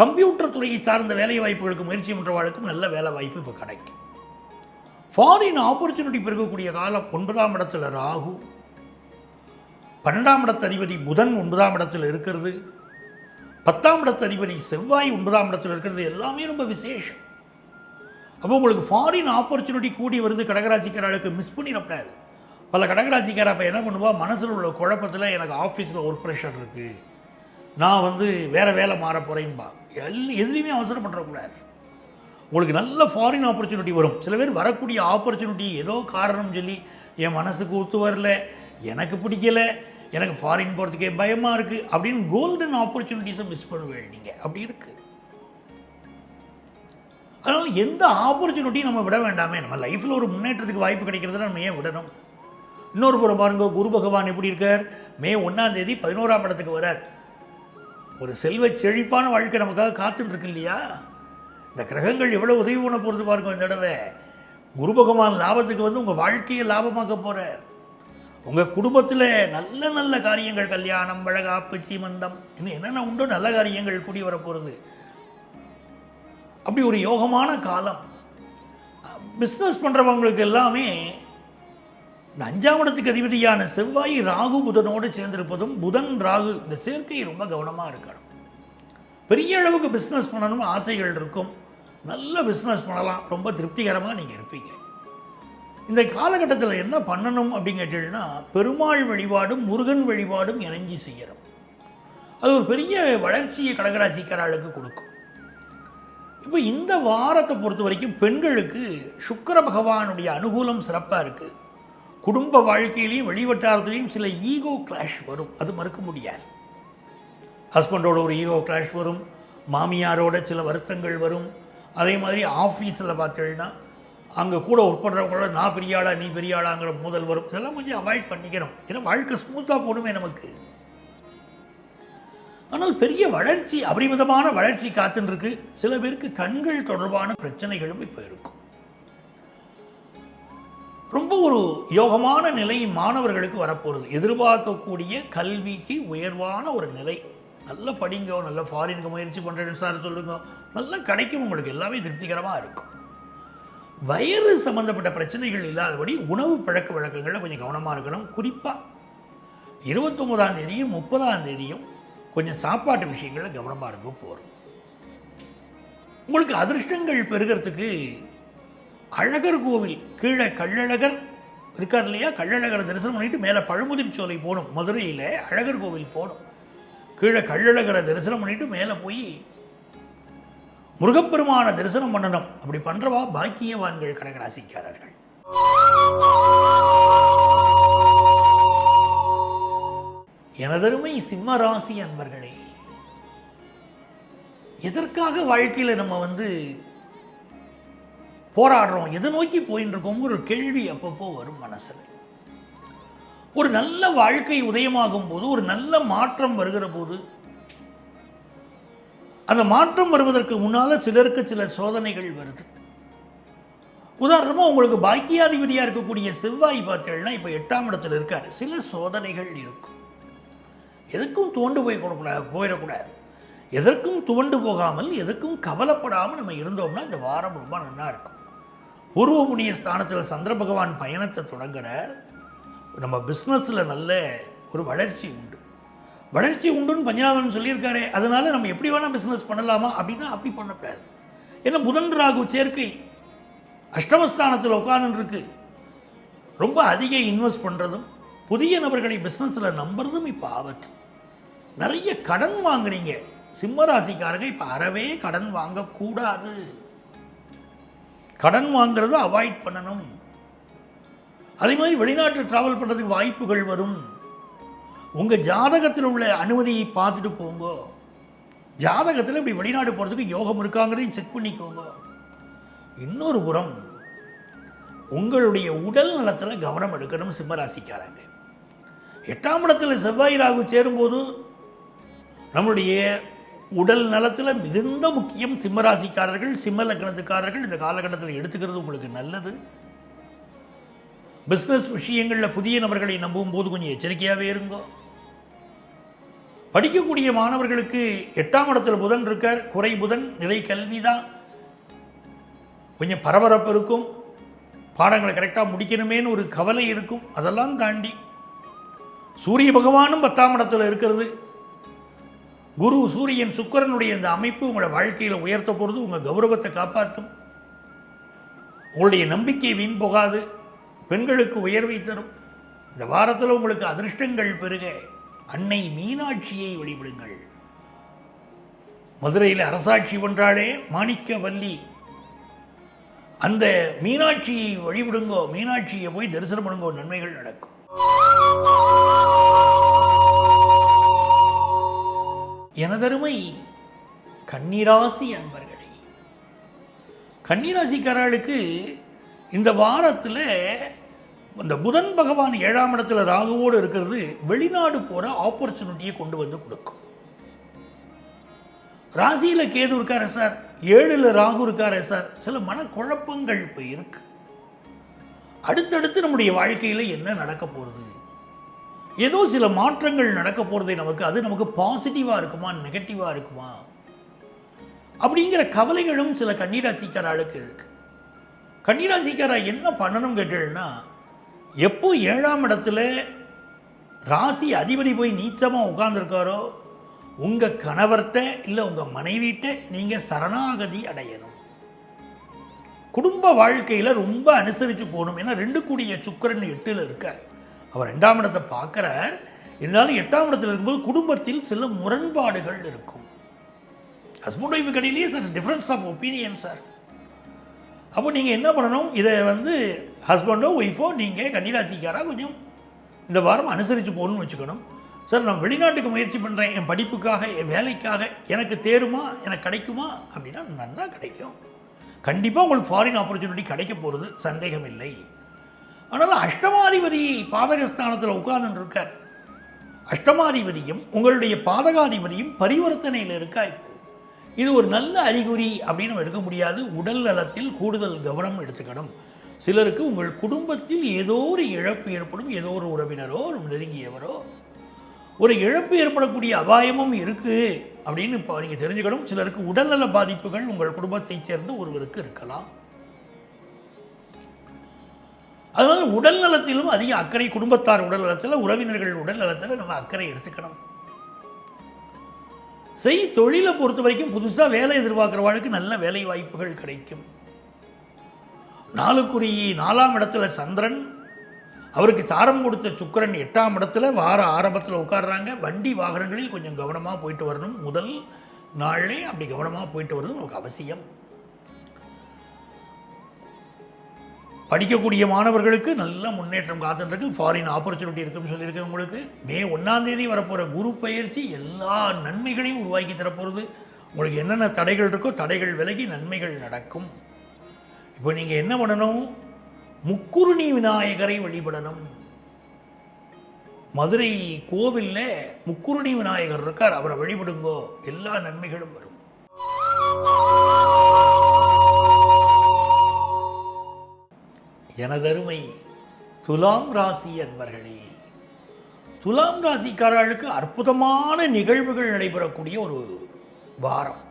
கம்ப்யூட்டர் துறையை சார்ந்த வேலை வாய்ப்புகளுக்கு முயற்சி பண்ணுறவர்களுக்கும் நல்ல வேலை வாய்ப்பு இப்போ கிடைக்கும். ஃபாரின் ஆப்பர்ச்சுனிட்டி பெருகக்கூடிய காலம். 9ஆம் இடத்துல ராகு, 12ஆம் இடத்து அதிபதி புதன் 9ஆம் இடத்துல இருக்கிறது, 10ஆம் இடத்து அதிபதி செவ்வாய் 9ஆம் இடத்துல இருக்கிறது. எல்லாமே ரொம்ப விசேஷம். அப்போ உங்களுக்கு ஃபாரின் ஆப்பர்ச்சுனிட்டி கூடி வருது. கடகராசிக்காரர்களுக்கு மிஸ் பண்ணிடக்கூடாது. பல கடகராசிக்கார அப்போ என்ன பண்ணுவா, மனசில் உள்ள குழப்பத்தில் எனக்கு ஆஃபீஸில் ஒர்க் ப்ரெஷர் இருக்குது, நான் வேறு வேலை மாற போகிறேன்பா. எதுலேயுமே அவசரம் பண்ணுறக்கூடாது. உங்களுக்கு நல்ல ஃபாரின் ஆப்பர்ச்சுனிட்டி வரும். சில பேர் வரக்கூடிய ஆப்பர்ச்சுனிட்டி ஏதோ காரணம் சொல்லி என் மனசுக்கு ஒத்து வரல, எனக்கு பிடிக்கலை, எனக்கு ஃபாரின் போகிறதுக்கே பயமாக இருக்குது அப்படின்னு கோல்டன் ஆப்பர்ச்சுனிட்டிஸை மிஸ் பண்ணுவேன் நீங்கள். அப்படி இருக்குது. அதனால் எந்த ஆப்பர்ச்சுனிட்டியும் நம்ம விட வேண்டாமே. நம்ம லைஃப்பில் ஒரு முன்னேற்றத்துக்கு வாய்ப்பு கிடைக்கிறதுல நம்ம ஏன் விடணும்? இன்னொரு புறம் பாருங்க, குரு பகவான் எப்படி இருக்கார்? மே 1ஆம் தேதி 11ஆம் இடத்துக்கு வரார். ஒரு செல்வ செழிப்பான வாழ்க்கை நமக்காக காத்துட்டு இருக்கு இல்லையா? இந்த கிரகங்கள் எவ்வளோ உதவி பண்ண போகிறது பாருங்க. இந்த தடவை குரு பகவான் லாபத்துக்கு உங்கள் வாழ்க்கையை லாபமாக்க போகிறார். உங்கள் குடும்பத்தில் நல்ல நல்ல காரியங்கள், கல்யாணம், வழகாப்பு, சீமந்தம், இன்னும் என்னென்ன உண்டோ நல்ல காரியங்கள் கூடி வரப்போகிறது. அப்படி ஒரு யோகமான காலம். பிஸ்னஸ் பண்ணுறவங்களுக்கு எல்லாமே இந்த 5ஆம் இடத்துக்கு அதிபதியான செவ்வாய் ராகு புதனோடு சேர்ந்திருப்பதும், புதன் ராகு இந்த சேர்க்கை ரொம்ப கவனமாக இருக்கணும். பெரிய அளவுக்கு பிஸ்னஸ் பண்ணணும் ஆசைகள் இருக்கும், நல்ல பிஸ்னஸ் பண்ணலாம், ரொம்ப திருப்திகரமாக நீங்கள் இருப்பீங்க. இந்த காலகட்டத்தில் என்ன பண்ணணும் அப்படின்னு கேட்டீங்கன்னா, பெருமாள் வழிபாடும் முருகன் வழிபாடும் இணைஞ்சி செய்யணும். அது ஒரு பெரிய வளர்ச்சியை கடகராசிக்காரர்களுக்கு கொடுக்கும். இப்போ இந்த வாரத்தை பொறுத்த வரைக்கும் பெண்களுக்கு சுக்கிர பகவானுடைய அனுகூலம் சிறப்பாக இருக்குது. குடும்ப வாழ்க்கையிலையும் வெளிவட்டாரத்துலேயும் சில ஈகோ கிளாஷ் வரும், அது மறுக்க முடியாது. ஹஸ்பண்டோட ஒரு ஈகோ கிளாஷ் வரும், மாமியாரோட சில வருத்தங்கள் வரும். அதே மாதிரி ஆஃபீஸில் பார்த்தீங்கன்னா அங்கே கூட ஒர்க் பண்ணுறவங்களோட நான் பெரியாளா நீ பெரியாளாங்கிற மோதல் வரும். இதெல்லாம் கொஞ்சம் அவாய்ட் பண்ணிக்கணும். ஏன்னா வாழ்க்கை ஸ்மூத்தாக போடுமே நமக்கு. ஆனால் பெரிய வளர்ச்சி, அபரிமிதமான வளர்ச்சி காத்துன்னு இருக்கு. சில பேருக்கு கண்கள் தொடர்பான பிரச்சனைகளும் இப்போ இருக்கும். ரொம்ப ஒரு யோகமான நிலை மாணவர்களுக்கு வரப்போகிறது. எதிர்பார்க்கக்கூடிய கல்விக்கு உயர்வான ஒரு நிலை. நல்ல படிங்க, நல்ல ஃபாரினுக்கு முயற்சி பண்ணுறேன்னு சார் சொல்லுங்க, நல்லா கிடைக்கும். உங்களுக்கு எல்லாமே திருப்திகரமாக இருக்கும். வயிறு சம்மந்தப்பட்ட பிரச்சனைகள் இல்லாதபடி உணவு பழக்க வழக்கங்களில் கொஞ்சம் கவனமாக இருக்கணும். குறிப்பாக 29ஆம் தேதியும் 30ஆம் தேதியும் கொஞ்சம் சாப்பாட்டு விஷயங்களில் கவனமாக இருக்க போகிறோம். உங்களுக்கு அதிர்ஷ்டங்கள் பெருகிறதுக்கு அழகர் கோவில் கீழே கள்ளழகர் இருக்கார் இல்லையா, கள்ளழகரை தரிசனம் பண்ணிட்டு மேலே பழமுதிர் சோலை போகணும். மதுரையில் அழகர் கோவில் போகணும். கீழே கள்ளழகரை தரிசனம் பண்ணிட்டு மேலே போய் முருகப்பெருமான தரிசனம் பண்ணணும். அப்படி பண்ணுறவா பாக்கியவான்கள் கடகராசிக்காரர்கள். எனதருமை சிம்ம ராசி அன்பர்களே, எதற்காக வாழ்க்கையில் நம்ம போராடுறோம், எதை நோக்கி போயின்னு இருக்கோங்கிற ஒரு கேள்வி அப்பப்போ வரும் மனசில். ஒரு நல்ல வாழ்க்கை உதயமாகும் போது, ஒரு நல்ல மாற்றம் வருகிற போது, அந்த மாற்றம் வருவதற்கு முன்னால் சிலருக்கு சில சோதனைகள் வருது. உதாரணமாக உங்களுக்கு பாக்கியாதிபதியாக இருக்கக்கூடிய செவ்வாய் பார்த்தீங்கன்னா இப்போ 8ஆம் இடத்துல இருக்கார். சில சோதனைகள் இருக்கும். எதுக்கும் தோண்டு போயிடக்கூடாது. எதற்கும் துவண்டு போகாமல் எதற்கும் கவலைப்படாமல் நம்ம இருந்தோம்னா இந்த வாரம் ரொம்ப நல்லா இருக்கும். பூர்வ புண்ணிய ஸ்தானத்தில் சந்திர பகவான் பயணத்தை தொடங்குறார். நம்ம பிஸ்னஸில் நல்ல ஒரு வளர்ச்சி உண்டு. வளர்ச்சி உண்டுன்னு பஞ்சநாதன் சொல்லியிருக்காரு. அதனால் நம்ம எப்படி வேணால் பிஸ்னஸ் பண்ணலாமா அப்படின்னா அப்படி பண்ணக்கூடாது. ஏன்னா புதன் ராகு சேர்க்கை அஷ்டமஸ்தானத்தில் உட்கார்ந்துருக்கு. ரொம்ப அதிக இன்வெஸ்ட் பண்ணுறதும் புதிய நபர்களை பிஸ்னஸில் நம்புறதும் இப்போ ஆபத்து. நிறைய கடன் வாங்குறீங்க. சிம்ம ராசிக்காரங்க இப்போ அறவே கடன் வாங்கக்கூடாது. கடன் வாங்குறத அவாய்ட் பண்ணணும். அதே மாதிரி வெளிநாட்டு ட்ராவல் பண்ணுறதுக்கு வாய்ப்புகள் வரும். உங்கள் ஜாதகத்தில் உள்ள அனுமதியை பார்த்துட்டு போங்க. ஜாதகத்தில் இப்படி வெளிநாடு போகிறதுக்கு யோகம் இருக்காங்கிறதையும் செக் பண்ணிக்கோங்க. இன்னொரு புறம் உங்களுடைய உடல் நலத்தில் கவனம் எடுக்கணும் சிம்மராசிக்காரங்க. 8ஆம் இடத்துல செவ்வாய் ராகு சேரும்போது நம்முடைய உடல் நலத்தில் மிகுந்த முக்கியம். சிம்மராசிக்காரர்கள் சிம்ம லக்னத்துக்காரர்கள் இந்த காலகட்டத்தில் எடுத்துக்கிறது உங்களுக்கு நல்லது. பிஸ்னஸ் விஷயங்களில் புதிய நபர்களை நம்பும் போது கொஞ்சம் எச்சரிக்கையாகவே இருங்கோ. படிக்கக்கூடிய மாணவர்களுக்கு 8ஆம் இடத்துல புதன் இருக்கார். குறை புதன், நிறை கல்வி தான். கொஞ்சம் பரபரப்பு இருக்கும். பாடங்களை கரெக்டாக முடிக்கணுமேனு ஒரு கவலை இருக்கும். அதெல்லாம் தாண்டி சூரிய பகவானும் 10ஆம் இடத்துல இருக்கிறது. குரு, சூரியன், சுக்கிரனுடைய இந்த அமைப்பு உங்களோட வாழ்க்கையில் உயர்த்த போகிறது. உங்கள் கௌரவத்தை காப்பாற்றும். உங்களுடைய நம்பிக்கை வீண் போகாது. பெண்களுக்கு உயர்வை தரும். இந்த வாரத்தில் உங்களுக்கு அதிர்ஷ்டங்கள் பெருக அன்னை மீனாட்சியை வழிபடுங்கள். மதுரையில் அரசாட்சி பண்றாளே மாணிக்கவல்லி, அந்த மீனாட்சியை வழிபடுங்கோ. மீனாட்சியை போய் தரிசனம் பண்ணுங்கோ, நன்மைகள் நடக்கும். எனதருமை கன்னிராசி அன்பர்களே, கன்னிராசிக்காரர்களுக்கு இந்த வாரத்தில் இந்த புதன் பகவான் 7ஆம் இடத்துல ராகுவோடு இருக்கிறது வெளிநாடு போகிற ஆப்பர்ச்சுனிட்டியை கொண்டு வந்து கொடுக்கும். ராசியில் கேது இருக்காரு சார், 7ல் ராகு இருக்காரு சார், சில மனக்குழப்பங்கள் இப்போ இருக்கு. அடுத்தடுத்து நம்முடைய வாழ்க்கையில் என்ன நடக்க போகிறது, ஏதோ சில மாற்றங்கள் நடக்க போகிறதே நமக்கு, அது நமக்கு பாசிட்டிவாக இருக்குமா நெகட்டிவாக இருக்குமா அப்படிங்கிற கவலைகளும் சில கன்னிராசிக்காரர்களுக்கு இருக்கு. கன்னிராசிக்காரா என்ன பண்ணணும் கேட்டீங்கன்னா, எப்போ 7ஆம் இடத்துல ராசி அதிபதி போய் நீச்சமாக உட்கார்ந்துருக்காரோ உங்கள் கணவர்கிட்ட இல்லை உங்கள் மனைவிட்ட நீங்கள் சரணாகதி அடையணும். குடும்ப வாழ்க்கையில் ரொம்ப அனுசரித்து போகணும். ஏன்னா 2 கூடிய சுக்கிரன் 8ல் இருக்கார். அவர் 2ஆம் இடத்தை பார்க்குறார். இருந்தாலும் 8ஆம் இடத்துல இருக்கும்போது குடும்பத்தில் சில முரண்பாடுகள் இருக்கும். ஹஸ்பண்ட் ஒய்ஃபு கடையிலேயே sir difference of opinion sir. அப்போ நீங்கள் என்ன பண்ணணும், இதை ஹஸ்பண்டோ ஒய்ஃபோ நீங்கள் கன்னிராசிக்காராக கொஞ்சம் இந்த வாரம் அனுசரித்து போகணும்னு வச்சுக்கணும். சார் நான் வெளிநாட்டுக்கு முயற்சி பண்ணுறேன், என் படிப்புக்காக என் வேலைக்காக, எனக்கு தேருமா, எனக்கு கிடைக்குமா அப்படின்னா நல்லா கிடைக்கும். கண்டிப்பாக உங்களுக்கு ஃபாரின் ஆப்பர்ச்சுனிட்டி கிடைக்க போகிறது, சந்தேகம் இல்லை. ஆனால் அஷ்டமாதிபதி பாதகஸ்தானத்தில் உட்கார்ந்து இருக்கார். அஷ்டமாதிபதியும் உங்களுடைய பாதகாதிபதியும் பரிவர்த்தனையில் இருக்கா. இது ஒரு நல்ல அறிகுறி அப்படின்னு நம்ம எடுக்க முடியாது. உடல் நலத்தில் கூடுதல் கவனம் எடுத்துக்கணும். சிலருக்கு உங்கள் குடும்பத்தில் ஏதோ ஒரு இழப்பு ஏற்படும். ஏதோ ஒரு உறவினரோ நெருங்கியவரோ ஒரு இழப்பு ஏற்படக்கூடிய அபாயமும் இருக்குது அப்படின்னு இப்போ நீங்கள் தெரிஞ்சுக்கணும். சிலருக்கு உடல்நல பாதிப்புகள் உங்கள் குடும்பத்தைச் சேர்ந்த ஒருவருக்கு இருக்கலாம். அதனால் உடல் நலத்திலும் அதிக அக்கறை, குடும்பத்தார் உடல் நலத்தில், உறவினர்கள் உடல் நலத்தில் நம்ம அக்கறை எடுத்துக்கணும். தொழிலை பொறுத்த வரைக்கும் புதுசாக வேலை எதிர்பார்க்குறவாளுக்கு நல்ல வேலை வாய்ப்புகள் கிடைக்கும். 4ஆம் இடத்துல சந்திரன், அவருக்கு சாரம் கொடுத்த சுக்கிரன் 8ஆம் இடத்துல வார ஆரம்பத்தில் உட்கார்றாங்க. வண்டி வாகனங்களில் கொஞ்சம் கவனமாக போயிட்டு வரணும். முதல் நாளே அப்படி கவனமாக போயிட்டு வர்றது நமக்கு அவசியம். படிக்கக்கூடிய மாணவர்களுக்கு நல்ல முன்னேற்றம் காத்துருக்கு. ஃபாரின் ஆப்பர்ச்சுனிட்டி இருக்குன்னு சொல்லியிருக்கேன். உங்களுக்கு மே 1ஆம் தேதி வரப்போகிற குரு பயிற்சி எல்லா நன்மைகளையும் உருவாக்கி தரப்போகிறது. உங்களுக்கு என்னென்ன தடைகள் இருக்கோ தடைகள் விலகி நன்மைகள் நடக்கும். இப்போ நீங்கள் என்ன பண்ணணும், முக்குருணி விநாயகரை வழிபடணும். மதுரை கோவிலில் முக்குருணி விநாயகர் இருக்கார், அவரை வழிபடுங்கோ, எல்லா நன்மைகளும் வரும். எனதருமை துலாம் ராசி அன்பர்களே, துலாம் ராசிக்காரர்களுக்கு அற்புதமான நிகழ்வுகள் நடைபெறக்கூடிய ஒரு வாரம்.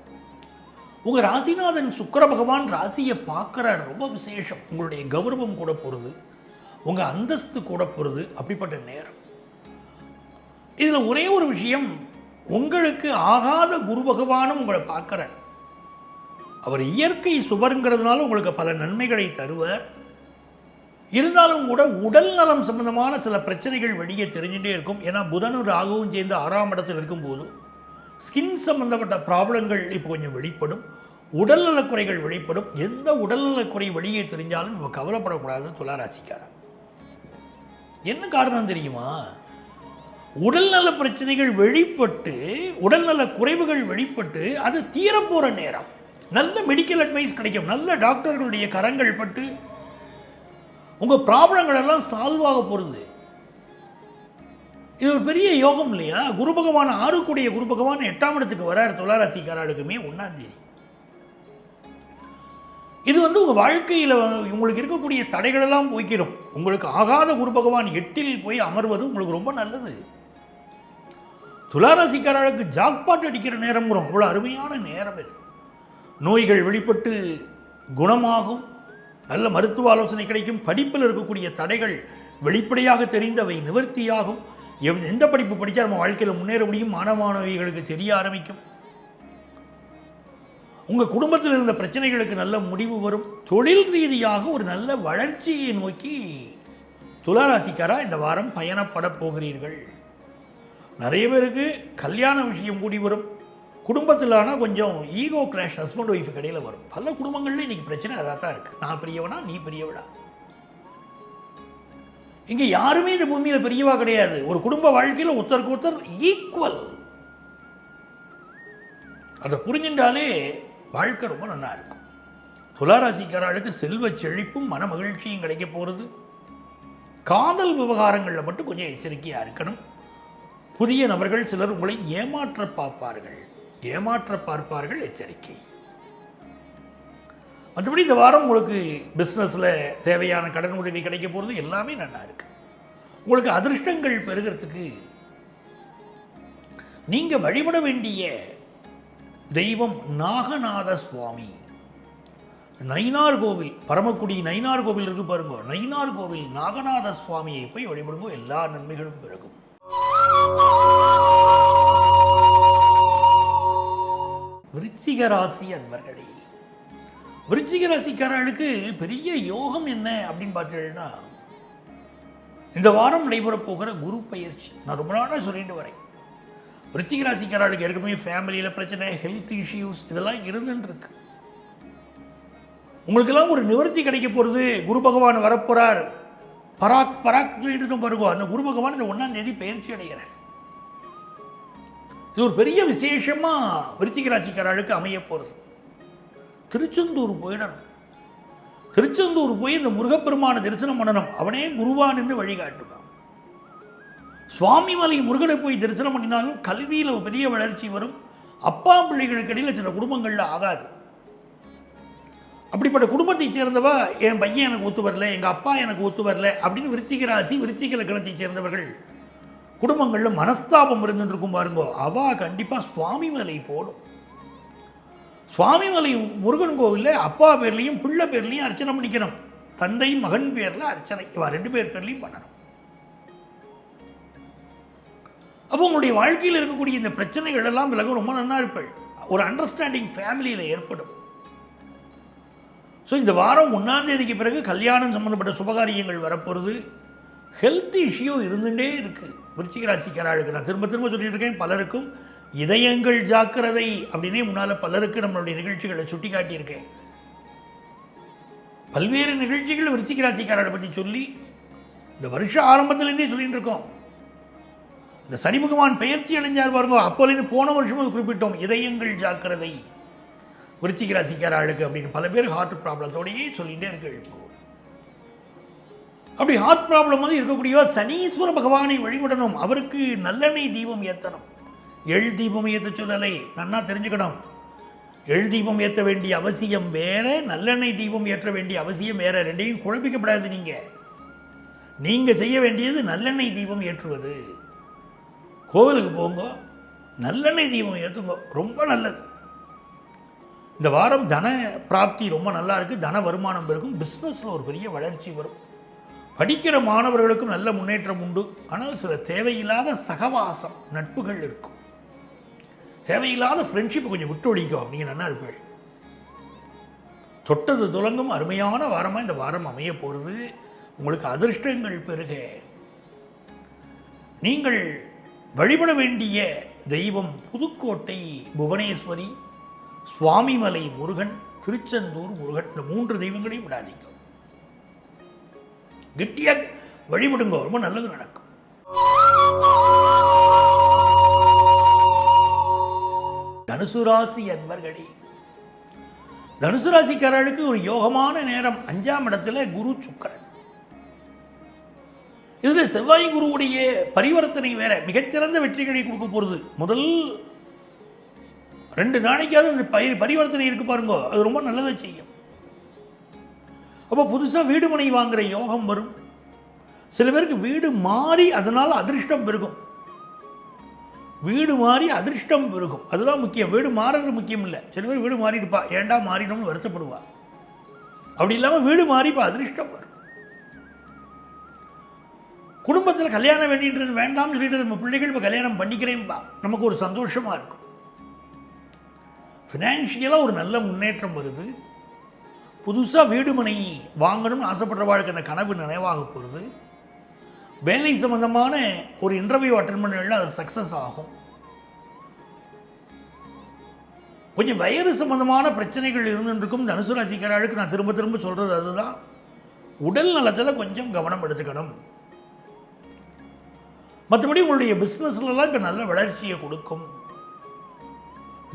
உங்கள் ராசிநாதன் சுக்கிர பகவான் ராசியை பார்க்குறார், ரொம்ப விசேஷம். உங்களுடைய கௌரவம் கூட போகிறது, உங்கள் அந்தஸ்து கூட போகிறது, அப்படிப்பட்ட நேரம். இதில் ஒரே ஒரு விஷயம், உங்களுக்கு ஆகாத குரு பகவானும் உங்களை பார்க்குறார். அவர் இயற்கை சுபருங்கிறதுனால உங்களுக்கு பல நன்மைகளை தருவார். இருந்தாலும் கூட உடல் நலம் சம்பந்தமான சில பிரச்சனைகள் வெளியே தெரிஞ்சுட்டே இருக்கும். ஏன்னா புதனும் ராகுவும் சேர்ந்து 6ஆம் இடத்தில் இருக்கும்போது ஸ்கின் சம்பந்தப்பட்ட ப்ராப்ளங்கள் இப்போ கொஞ்சம் வெளிப்படும், உடல்நலக்குறைகள் வெளிப்படும். எந்த உடல்நலக்குறை வெளியே தெரிஞ்சாலும் இப்போ கவலைப்படக்கூடாது துளாராசிக்காரன். என்ன காரணம் தெரியுமா? உடல்நல பிரச்சனைகள் வெளிப்பட்டு, உடல்நல குறைவுகள் வெளிப்பட்டு அது தீரப்போகிற நேரம். நல்ல மெடிக்கல் அட்வைஸ் கிடைக்கும், நல்ல டாக்டர்களுடைய கரங்கள் பட்டு உங்கள் ப்ராப்ளங்கள் எல்லாம் சால்வ் ஆக போகிறது. இது ஒரு பெரிய யோகம் இல்லையா? குரு பகவான் 6 குரு பகவான் 8ஆம் இடத்துக்கு வரார் துளாராசிக்காரர்களுக்குமே 1ஆம் தேதி. இது உங்கள் வாழ்க்கையில் உங்களுக்கு இருக்கக்கூடிய தடைகளெல்லாம் போய்க்கிறோம். உங்களுக்கு ஆகாத குரு பகவான் 8இல் போய் அமர்வது உங்களுக்கு ரொம்ப நல்லது. துளாராசிக்காரர்களுக்கு ஜாக்பாட் அடிக்கிற நேரம்ங்கிறோம், அவ்வளோ அருமையான நேரம் இது. நோய்கள் வெளிப்பட்டு குணமாகும், நல்ல மருத்துவ ஆலோசனை கிடைக்கும், படிப்பில் இருக்கக்கூடிய தடைகள் வெளிப்படையாக தெரிந்தவை நிவர்த்தியாகும். எந்த படிப்பு படித்தா நம்ம வாழ்க்கையில் முன்னேற முடியும் மாணவிகளுக்கு தெரிய ஆரம்பிக்கும். உங்கள் குடும்பத்தில் இருந்த பிரச்சனைகளுக்கு நல்ல முடிவு வரும். தொழில் ரீதியாக ஒரு நல்ல வளர்ச்சியை நோக்கி துளாராசிக்காரா இந்த வாரம் பயணப்பட போகிறீர்கள். நிறைய பேருக்கு கல்யாண விஷயம் கூடி வரும். குடும்பத்திலான கொஞ்சம் ஈகோ கிளாஷ் ஹஸ்பண்ட் ஒய்ஃப் கடையில் வரும். பல குடும்பங்களில் இன்றைக்கி பிரச்சனை அதாக தான் இருக்குது. நான் பெரியவனா, நீ பெரியவளா? இங்கே யாருமே இந்த பூமியில் பெரியவா கிடையாது. ஒரு குடும்ப வாழ்க்கையில் ஒருத்தருக்கு ஒருத்தர் ஈக்குவல். அதை புரிஞ்சின்றாலே வாழ்க்கை ரொம்ப நல்லா இருக்கும். துளாராசிக்காரர்களுக்கு செல்வ செழிப்பும் மன மகிழ்ச்சியும் கிடைக்க போகிறது. காதல் விவகாரங்களில் மட்டும் கொஞ்சம் எச்சரிக்கையாக இருக்கணும். புதிய நபர்கள் சிலர் உங்களை ஏமாற்ற பார்ப்பார்கள், எச்சரிக்கை. மற்றபடி இந்த வாரம் உங்களுக்கு பிஸ்னஸில் தேவையான கடன் உதவி கிடைக்க போகிறது, எல்லாமே நல்லா இருக்கு. உங்களுக்கு அதிர்ஷ்டங்கள் பெறுகிறதுக்கு நீங்கள் வழிபட வேண்டிய தெய்வம் நாகநாத சுவாமி. நயினார் கோவில், பரமக்குடி நயினார் கோவில் இருக்கு பாருங்க, நயினார் கோவில் நாகநாத சுவாமியை போய் வழிபடுங்க, எல்லா நன்மைகளும் பிறகும். விருச்சிக ராசி அன்பர்களே, விருச்சிக ராசிக்காரர்களுக்கு பெரிய யோகம் என்ன அப்படின்னு பார்த்தீங்கன்னா, இந்த வாரம் நடைபெறப் போகிற குரு பயிற்சி. நான் ரொம்ப நாளாக சொல்லிட்டு வரேன், விருச்சிக ராசிக்காரர்களுக்கு ஏற்கனவே ஃபேமிலியில் பிரச்சனை, ஹெல்த் இஷ்யூஸ் இதெல்லாம் இருந்துன்னு இருக்கு. உங்களுக்கெல்லாம் ஒரு நிவர்த்தி கிடைக்க போகிறது. குரு பகவான் வரப்போறார். பராக் சொல்லிட்டு இருக்கோம் பாருங்க, அந்த குரு பகவான் இந்த 1ஆம் தேதி பயிற்சி அடைகிறார். இது ஒரு பெரிய விசேஷமா விருச்சிக ராசிக்காரர்களுக்கு அமைய போகிறது. திருச்செந்தூர் போயிடணும். திருச்செந்தூர் போய் இந்த முருகப்பெருமான தரிசனம் பண்ணணும். அவனே குருவான் என்று வழிகாட்டுவான். சுவாமிமலை முருகனை போய் தரிசனம் பண்ணினாலும் கல்வியில் ஒரு பெரிய வளர்ச்சி வரும். அப்பா பிள்ளைகளுக்கு இடையில் சில குடும்பங்களில் ஆகாது. அப்படிப்பட்ட குடும்பத்தை சேர்ந்தவா, என் பையன் எனக்கு ஒத்து வரல, எங்கள் அப்பா எனக்கு ஒத்து வரல அப்படின்னு விருச்சிக ராசி விருச்சிக லக்னத்தை சேர்ந்தவர்கள் குடும்பங்களில் மனஸ்தாபம் இருந்துட்டு இருக்கும் பாருங்கோ, அவா கண்டிப்பாக சுவாமிமலை போடும். சுவாமிமலை முருகன் கோவிலில் அப்பா பேர்லையும் பிள்ளை பேர்லையும் அர்ச்சனை பண்ணிக்கணும். தந்தை மகன் பேரில் அர்ச்சனை, இவா 2 பேர் பேர்லையும் பண்ணணும். அப்போ உங்களுடைய வாழ்க்கையில் இருக்கக்கூடிய இந்த பிரச்சனைகள் எல்லாம் விலகும், ரொம்ப நல்லா இருப்பள். ஒரு அண்டர்ஸ்டாண்டிங் ஃபேமிலியில் ஏற்படும். ஸோ இந்த வாரம் 1ஆம் தேதிக்கு பிறகு கல்யாணம் சம்மந்தப்பட்ட சுபகாரியங்கள் வரப்போகிறது. ஹெல்த் இஷ்யூ இருந்துகிட்டே இருக்குது விருச்சிக ராசிக்காரர்களுக்கு. நான் திரும்ப சொல்லிட்டு இருக்கேன், பலருக்கும் இதயங்கள் ஜாக்கிரதை அப்படின்னே முன்னால் பலருக்கு நம்மளுடைய நிகழ்ச்சிகளை சுட்டி காட்டியிருக்கேன். பல்வேறு நிகழ்ச்சிகள் விருச்சிக ராசிக்காரரை பற்றி சொல்லி இந்த வருஷ ஆரம்பத்திலேருந்தே சொல்லிட்டு இருக்கோம். இந்த சனி பகவான் பெயர்ச்சி அடைஞ்சார் பாருங்க, அப்போலேருந்து போன வருஷமும் குறிப்பிட்டோம், இதயங்கள் ஜாக்கிரதை விருச்சிக ராசிக்காரர்களுக்கு அப்படின்னு. பல பேர் ஹார்ட் ப்ராப்ளத்தோடையே சொல்லிகிட்டே இருக்கு. அப்படி ஹார்ட் ப்ராப்ளம் இருக்கக்கூடிய சனீஸ்வர பகவானை வழிபடணும். அவருக்கு நல்லெண்ணெய் தீபம் ஏற்றணும். எள் தீபம் ஏற்ற சொல்லலை, நன்னா தெரிஞ்சுக்கணும். எள் தீபம் ஏற்ற வேண்டிய அவசியம் வேற, நல்லெண்ணெய் தீபம் ஏற்ற வேண்டிய அவசியம் வேற. ரெண்டையும் குழப்பிக்கப்படாது. நீங்கள் செய்ய வேண்டியது நல்லெண்ணெய் தீபம் ஏற்றுவது. கோவிலுக்கு போங்க, நல்லெண்ணெய் தீபம் ஏற்றுங்க, ரொம்ப நல்லது. இந்த வாரம் தன பிராப்தி ரொம்ப நல்லா இருக்குது, தன வருமானம் இருக்கும், பிஸ்னஸில் ஒரு பெரிய வளர்ச்சி வரும். படிக்கிற மாணவர்களுக்கும் நல்ல முன்னேற்றம் உண்டு. ஆனால் சில தேவையில்லாத சகவாசம் நட்புகள் இருக்கும். தேவையில்லாத ஃப்ரெண்ட்ஷிப்பை கொஞ்சம் விட்டு ஒழிக்கும், நீங்கள் நல்லா இருப்பீர்கள். தொட்டது துலங்கும் அருமையான வாரமாக இந்த வாரம் அமைய போகிறது. உங்களுக்கு அதிர்ஷ்டங்கள் பெருக. நீங்கள் வழிபட வேண்டிய தெய்வம் புதுக்கோட்டை புவனேஸ்வரி, சுவாமிமலை முருகன், திருச்செந்தூர் முருகன். இந்த 3 தெய்வங்களையும் விடாதீங்க, கெட்டியாக வழிபடுங்க, ரொம்ப நல்லது நடக்கும். தனுசு ராசி அன்பர்களே, தனுசு ராசிக்காரர்களுக்கு ஒரு யோகமான நேரம். 5ஆம் இடத்துல குரு சுக்கிரன். இதில் செவ்வாய் குருவுடைய பரிவர்த்தனை வேற மிகச்சிறந்த வெற்றிகளை கொடுக்க போகிறது. முதல் 2 நாளைக்காவது அந்த பரிவர்த்தனை இருக்கு பாருங்க, அது ரொம்ப நல்லதை செய்யும். அப்போ புதுசாக வீடு மனை வாங்குகிற யோகம் வரும். சில பேருக்கு வீடு மாறி அதனால் அதிர்ஷ்டம் பெருகும். வீடு மாறி அதிர்ஷ்டம் பெருகும், அதுதான் முக்கியம். வீடு மாறுறது முக்கியம் இல்லை. சில பேர் வீடு மாறி இருப்பா, ஏண்டா மாறினோம்னு வருத்தப்படுவா. அப்படி இல்லாமல் வீடு மாறி இப்போ அதிர்ஷ்டம் வரும். குடும்பத்தில் கல்யாணம் வேண்டின்றது வேண்டாம்னு சொல்லிட்டு நம்ம பிள்ளைகள் இப்போ கல்யாணம் பண்ணிக்கிறேன்பா, நமக்கு ஒரு சந்தோஷமாக இருக்கும். ஃபினான்ஷியலாக ஒரு நல்ல முன்னேற்றம் வருது. புதுசாக வீடு மனை வாங்கணும்னு ஆசைப்படுறவாளுக்கு அந்த கனவு நினைவாக போகிறது. வேலை சம்பந்தமான ஒரு இன்டர்வியூ அட்டென்ட் பண்ணல, அது சக்ஸஸ் ஆகும். கொஞ்சம் வயிறு சம்பந்தமான பிரச்சனைகள் இருந்துருக்கும் தனுசு ராசிக்காரர்களுக்கு. நான் திரும்ப திரும்ப சொல்கிறது அதுதான், உடல் நலத்தில் கொஞ்சம் கவனம் எடுத்துக்கணும். மற்றபடி உங்களுடைய பிஸ்னஸ்லாம் இப்போ நல்ல வளர்ச்சியை கொடுக்கும்.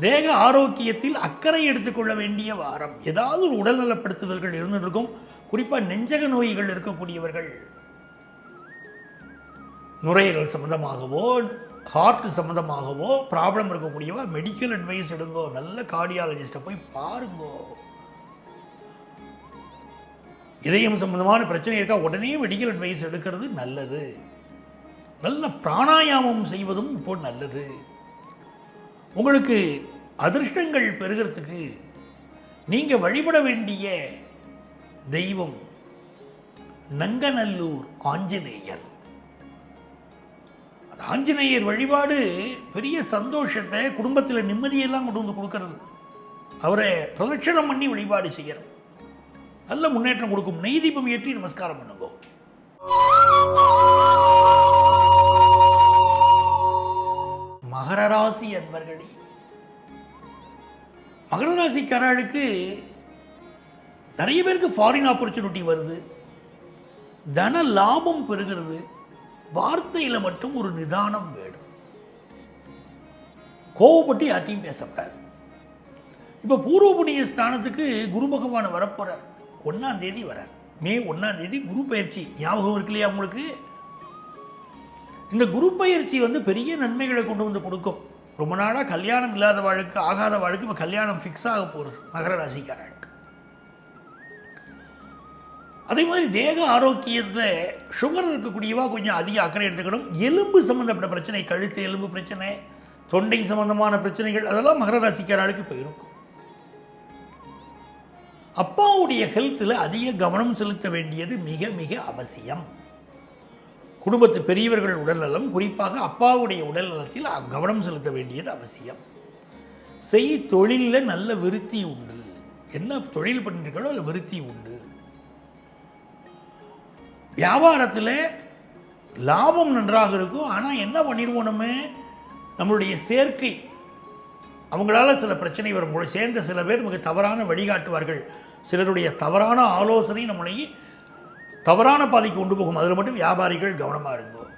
தேக ஆரோக்கியத்தில் அக்கறை எடுத்துக்கொள்ள வேண்டிய வாரம். ஏதாவது ஒரு உடல்நலப்படுத்துதல்கள் இருந்துருக்கும். குறிப்பாக நெஞ்சக நோய்கள் இருக்கக்கூடியவர்கள், நுரையீரல் சம்மந்தமாகவோ ஹார்ட் சம்மந்தமாகவோ ப்ராப்ளம் இருக்கக்கூடியவா மெடிக்கல் அட்வைஸ் எடுங்கோ. நல்ல கார்டியாலஜிஸ்ட்டை போய் பாருங்கோ. இதயம் சம்பந்தமான பிரச்சனை இருக்கா, உடனே மெடிக்கல் அட்வைஸ் எடுக்கிறது நல்லது. நல்ல பிராணாயாமம் செய்வதும் இப்போ நல்லது. உங்களுக்கு அதிர்ஷ்டங்கள் பெறுகிறதுக்கு நீங்கள் வழிபட வேண்டிய தெய்வம் நங்கநல்லூர் ஆஞ்சநேயர். அந்த ஆஞ்சநேயர் வழிபாடு பெரிய சந்தோஷத்தை, குடும்பத்தில் நிம்மதியெல்லாம் கொண்டு வந்து கொடுக்கறது. அவரை பிரதட்சணம் பண்ணி வழிபாடு செய்யணும், நல்ல முன்னேற்றம் கொடுக்கும். நெய் தீபம் ஏற்றி நமஸ்காரம் பண்ணுங்க. மகர ராசி அன்பர்களே, மகர ராசிக்காரர்களுக்கு நிறைய பேருக்கு ஃபாரின் ஆப்பர்ச்சுனிட்டி வருது, தன லாபம் பெறுகிறது. வார்த்தையில் மட்டும் ஒரு நிதானம் வேணும். கோவப்பட்டு யார்ட்டையும் பேசப்படாது. இப்போ பூர்வ புண்ணிய ஸ்தானத்துக்கு குரு பகவான் வரப்போறார். 1ஆம் தேதி வர, மே 1ஆம் தேதி குரு பயிற்சி. ஞாபகம் இருக்கு இல்லையா உங்களுக்கு? இந்த குரு பயிற்சி பெரிய நன்மைகளை கொண்டு வந்து கொடுக்கும். ரொம்ப நாளாக கல்யாணம் இல்லாத வாழ்க்கை, ஆகாத வாழ்க்கை, இப்போ கல்யாணம் ஃபிக்ஸ் ஆக போகிறது மகர ராசிக்காரர்களுக்கு. அதே மாதிரி தேக ஆரோக்கியத்தில் சுகர் இருக்கக்கூடியவா கொஞ்சம் அதிக அக்கறை எடுத்துக்கணும். எலும்பு சம்மந்தப்பட்ட பிரச்சனை, கழுத்து எலும்பு பிரச்சனை, தொண்டை சம்பந்தமான பிரச்சனைகள், அதெல்லாம் மகர ராசிக்காரர்களுக்கு இப்போ இருக்கும். அப்பாவுடைய ஹெல்த்தில் அதிக கவனம் செலுத்த வேண்டியது மிக மிக அவசியம். குடும்பத்து பெரியவர்கள் உடல்நலம், குறிப்பாக அப்பாவுடைய உடல் நலத்தில் கவனம் செலுத்த வேண்டியது அவசியம். தொழிலில் நல்ல விருத்தி உண்டு. என்ன தொழில் பண்ணிருக்கோ அதில் விருத்தி உண்டு. வியாபாரத்தில் லாபம் நன்றாக இருக்கும். ஆனால் என்ன பண்ணிடுவோம், நம்மளுடைய சேர்க்கை, அவங்களால சில பிரச்சனை வரும். சேர்ந்த சில பேர் நமக்கு தவறான வழிகாட்டுவார்கள். சிலருடைய தவறான ஆலோசனை நம்மளை தவறான பாதைக்கு கொண்டு போகும். அதில் மட்டும் வியாபாரிகள் கவனமாக இருந்தோம்.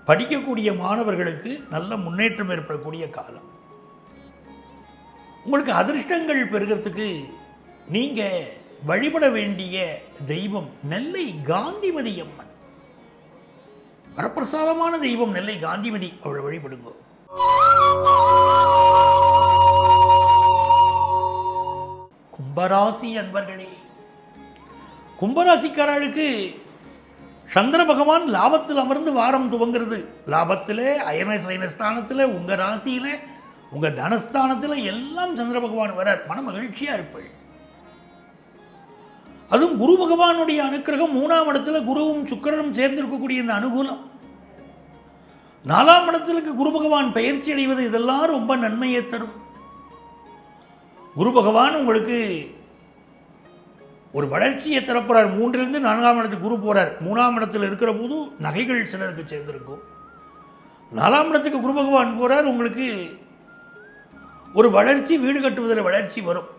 படிக்கக்கூடிய மாணவர்களுக்கு நல்ல முன்னேற்றம் ஏற்படக்கூடிய காலம். உங்களுக்கு அதிர்ஷ்டங்கள் பெறுகிறதுக்கு நீங்கள் வழிபட வேண்டிய தெய்வம் நெல்லை காந்திமதி அம்மன். வரப்பிரசாதமான தெய்வம் நெல்லை காந்திமதி, அவளை வழிபடுங்க. கும்பராசி அன்பர்களே, கும்பராசிக்காரர்களுக்கு சந்திர பகவான் லாபத்தில் அமர்ந்து வாரம் துவங்கிறது. லாபத்தில் அயன சயனஸ்தானத்தில் உங்கள் ராசியில் உங்கள் தனஸ்தானத்தில் எல்லாம் சந்திர பகவான் வரார், மன மகிழ்ச்சியாக இருப்பள். அதுவும் குரு பகவானுடைய அனுக்கிரகம் 3ஆம் இடத்துல குருவும் சுக்கிரனும் சேர்ந்திருக்கக்கூடிய இந்த அனுகூலம், 4ஆம் இடத்திற்கு குரு பகவான் பயிற்சி அடைவது, இதெல்லாம் ரொம்ப நன்மையை தரும். குரு பகவான் உங்களுக்கு ஒரு வளர்ச்சியை தரப்போறார். 3லிருந்து 4ஆம் இடத்துக்கு குரு போறார். 3ஆம் இடத்தில் இருக்கிற போது நகைகள் சிலருக்கு சேர்ந்திருக்கும். 4ஆம் இடத்துக்கு குரு பகவான் போறார், உங்களுக்கு ஒரு வளர்ச்சி, வீடு கட்டுவதில் வளர்ச்சி வரும்.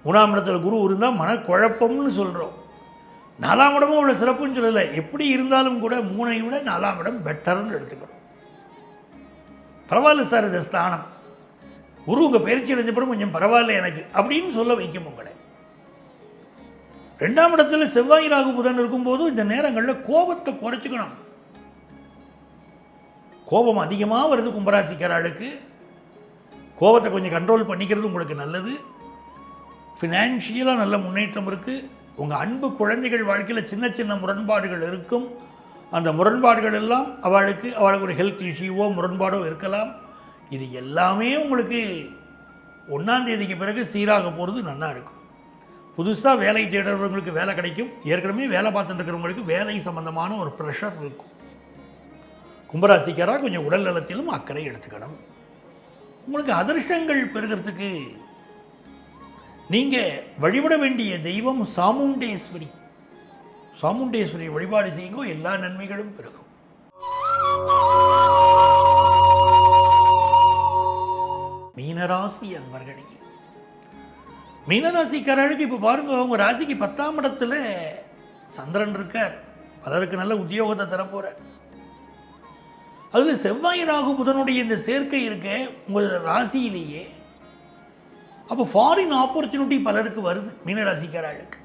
3ஆம் இடத்துல குரு இருந்தால் மனக்குழப்பம்னு சொல்கிறோம். 4ஆம் இடமும் அவ்வளோ சிறப்புன்னு சொல்லலை. எப்படி இருந்தாலும் கூட 3ஐ விட 4ஆம் இடம் பெட்டர்னு எடுத்துக்கிறோம். பரவாயில்ல சார், இந்த ஸ்தானம் குரு உங்கள் பயிற்சி அடைஞ்சப்பறம் கொஞ்சம் பரவாயில்ல எனக்கு அப்படின்னு சொல்ல வைக்கும் உங்களை. 2ஆம் இடத்துல செவ்வாய் ராகு புதன் இருக்கும்போது இந்த நேரங்களில் கோபத்தை குறைச்சிக்கணும். கோபம் அதிகமாக வருது கும்பராசிக்காரர்களுக்கு. கோபத்தை கொஞ்சம் கண்ட்ரோல் பண்ணிக்கிறது உங்களுக்கு நல்லது. ஃபினான்ஷியலாக நல்ல முன்னேற்றம் இருக்குது. உங்கள் அன்பு குழந்தைகள் வாழ்க்கையில் சின்ன சின்ன முரண்பாடுகள் இருக்கும். அந்த முரண்பாடுகள் எல்லாம் அவளுக்கு ஒரு ஹெல்த் இஷ்யூவோ முரண்பாடோ இருக்கலாம். இது எல்லாமே உங்களுக்கு 1ஆம் தேதிக்கு பிறகு சீராக போகிறது நல்லா இருக்கும். புதுசாக வேலை தேடுறவங்களுக்கு வேலை கிடைக்கும். ஏற்கனவே வேலை பார்த்துட்டு இருக்கிறவங்களுக்கு வேலை சம்பந்தமான ஒரு ப்ரெஷர் இருக்கும். கும்பராசிக்காராக கொஞ்சம் உடல் நலத்திலும் அக்கறை எடுத்துக்கணும். உங்களுக்கு அதிர்ஷ்டங்கள் பெறுகிறதுக்கு நீங்கள் வழிபட வேண்டிய தெய்வம் சாமுண்டேஸ்வரி. சாமுண்டேஸ்வரி வழிபாடு செய்யுங்கோ, எல்லா நன்மைகளும் பெருகும். மீனராசி அன்பர்களே, மீனராசிக்காரர்களுக்கு இப்போ பாருங்க, உங்கள் ராசிக்கு 10ஆம் இடத்துல சந்திரன் இருக்கார். பலருக்கு நல்ல உத்தியோகத்தை தரப்போகிறார். அதில் செவ்வாய் ராகு புதனுடைய இந்த சேர்க்கை இருக்க உங்கள் ராசியிலேயே. அப்போ ஃபாரின் ஆப்பர்ச்சுனிட்டி பலருக்கு வருது மீனராசிக்காரர்களுக்கு.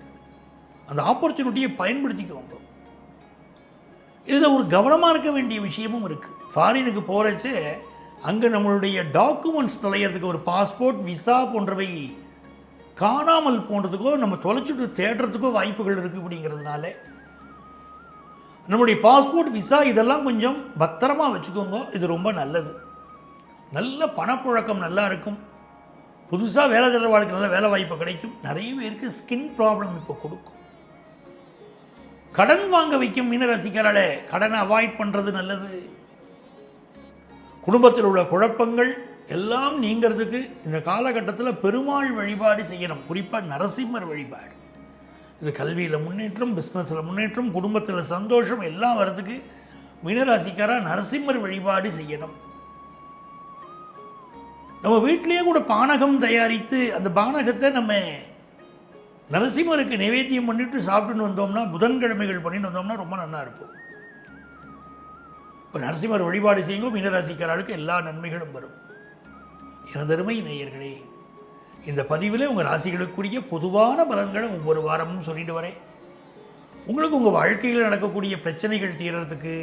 அந்த ஆப்பர்ச்சுனிட்டியை பயன்படுத்திக்குவாங்க. இதில் ஒரு கவனமாக இருக்க வேண்டிய விஷயமும் இருக்குது. ஃபாரினுக்கு போகிறச்சு அங்கே நம்மளுடைய டாக்குமெண்ட்ஸ் தொலைகிறதுக்கு, ஒரு பாஸ்போர்ட், விசா போன்றவை காணாமல் போன்றதுக்கோ நம்ம தொலைச்சிட்டு தேடுறதுக்கோ வாய்ப்புகள் இருக்குது. அப்படிங்கிறதுனால நம்முடைய பாஸ்போர்ட், விசா இதெல்லாம் கொஞ்சம் பத்திரமா வச்சுக்கோங்க. இது ரொம்ப நல்லது. நல்ல பணப்புழக்கம் நல்லா இருக்கும். புதுசாக வேலை தேடுற வாழ்க்கை நல்ல வேலை வாய்ப்பு கிடைக்கும். நிறைய பேருக்கு ஸ்கின் ப்ராப்ளம் இப்போ கொடுக்கும். கடன் வாங்க வைக்கும் மீனராசிக்காரால கடனை அவாய்ட் பண்ணுறது நல்லது. குடும்பத்தில் உள்ள குழப்பங்கள் எல்லாம் நீங்கிறதுக்கு இந்த காலகட்டத்தில் பெருமாள் வழிபாடு செய்யணும். குறிப்பாக நரசிம்மர் வழிபாடு. இது கல்வியில் முன்னேற்றம், பிஸ்னஸில் முன்னேற்றம், குடும்பத்தில் சந்தோஷம் எல்லாம் வர்றதுக்கு மீனராசிக்காரா நரசிம்மர் வழிபாடு செய்யணும். நம்ம வீட்டிலேயே கூட பானகம் தயாரித்து அந்த பானகத்தை நம்ம நரசிம்மருக்கு நைவேத்தியம் பண்ணிட்டு சாப்பிட்டுன்னு வந்தோம்னா, புதன்கிழமைகள் பண்ணிட்டு வந்தோம்னா ரொம்ப நல்லா இருக்கும். இப்போ நரசிம்மர் வழிபாடு செய்யுங்க, மீனராசிக்காரர்களுக்கு எல்லா நன்மைகளும் வரும். எனதருமை நேயர்களே, இந்த பதிவில் உங்கள் ராசிகளுக்குரிய பொதுவான பலன்களை ஒவ்வொரு வாரமும் சொல்லிட்டு வரேன். உங்களுக்கு உங்கள் வாழ்க்கையில் நடக்கக்கூடிய பிரச்சனைகள் தீர்றதுக்கு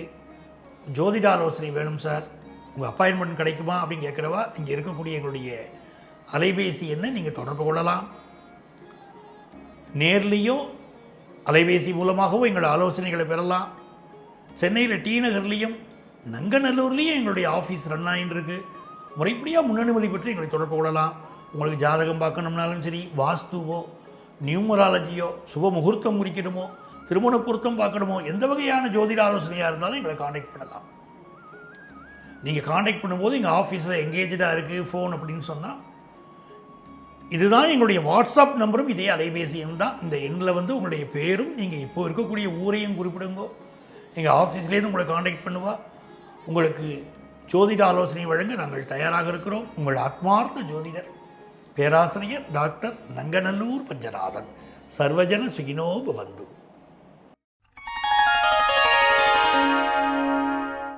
ஜோதிட ஆலோசனை வேணும் சார், உங்கள் அப்பாயின்மெண்ட் கிடைக்குமா அப்படின்னு கேட்குறவா, இங்கே இருக்கக்கூடிய எங்களுடைய அலைபேசி எண்ணை நீங்கள் தொடர்பு கொள்ளலாம். நேர்லேயும் அலைபேசி மூலமாகவும் எங்களோட ஆலோசனைகளை பெறலாம். சென்னையில் டி நகர்லேயும் நங்கநல்லூர்லேயும் எங்களுடைய ஆஃபீஸ் ரன் ஆகிட்டு இருக்குது. முறைப்படியாக முன்னனுமதி பெற்று எங்களை தொடர்பு கொள்ளலாம். உங்களுக்கு ஜாதகம் பார்க்கணும்னாலும் சரி, வாஸ்துவோ, நியூமராலஜியோ, சுப முகூர்த்தம் முடிக்கணுமோ, திருமண பொருத்தம் பார்க்கணுமோ, எந்த வகையான ஜோதிட ஆலோசனையாக இருந்தாலும் எங்களை காண்டாக்ட் பண்ணலாம். நீங்கள் காண்டாக்ட் பண்ணும்போது எங்கள் ஆஃபீஸில் எங்கேஜாக இருக்குது ஃபோன் அப்படின்னு சொன்னால், இதுதான் எங்களுடைய வாட்ஸ்அப் நம்பரும், இதே அலைபேசி எண் தான். இந்த எண்ணில் உங்களுடைய பேரும் நீங்கள் இப்போ இருக்கக்கூடிய ஊரையும் குறிப்பிடுங்கோ. எங்கள் ஆஃபீஸ்லேருந்து உங்களை காண்டாக்ட் பண்ணுவா. உங்களுக்கு ஜோதிட ஆலோசனை வழங்க நாங்கள் தயாராக இருக்கிறோம். உங்கள் ஆத்மார்த்த ஜோதிடர் பேராசிரியர் டாக்டர் நங்கநல்லூர் பஞ்சநாதன். சர்வஜன சுகினோ பவந்து.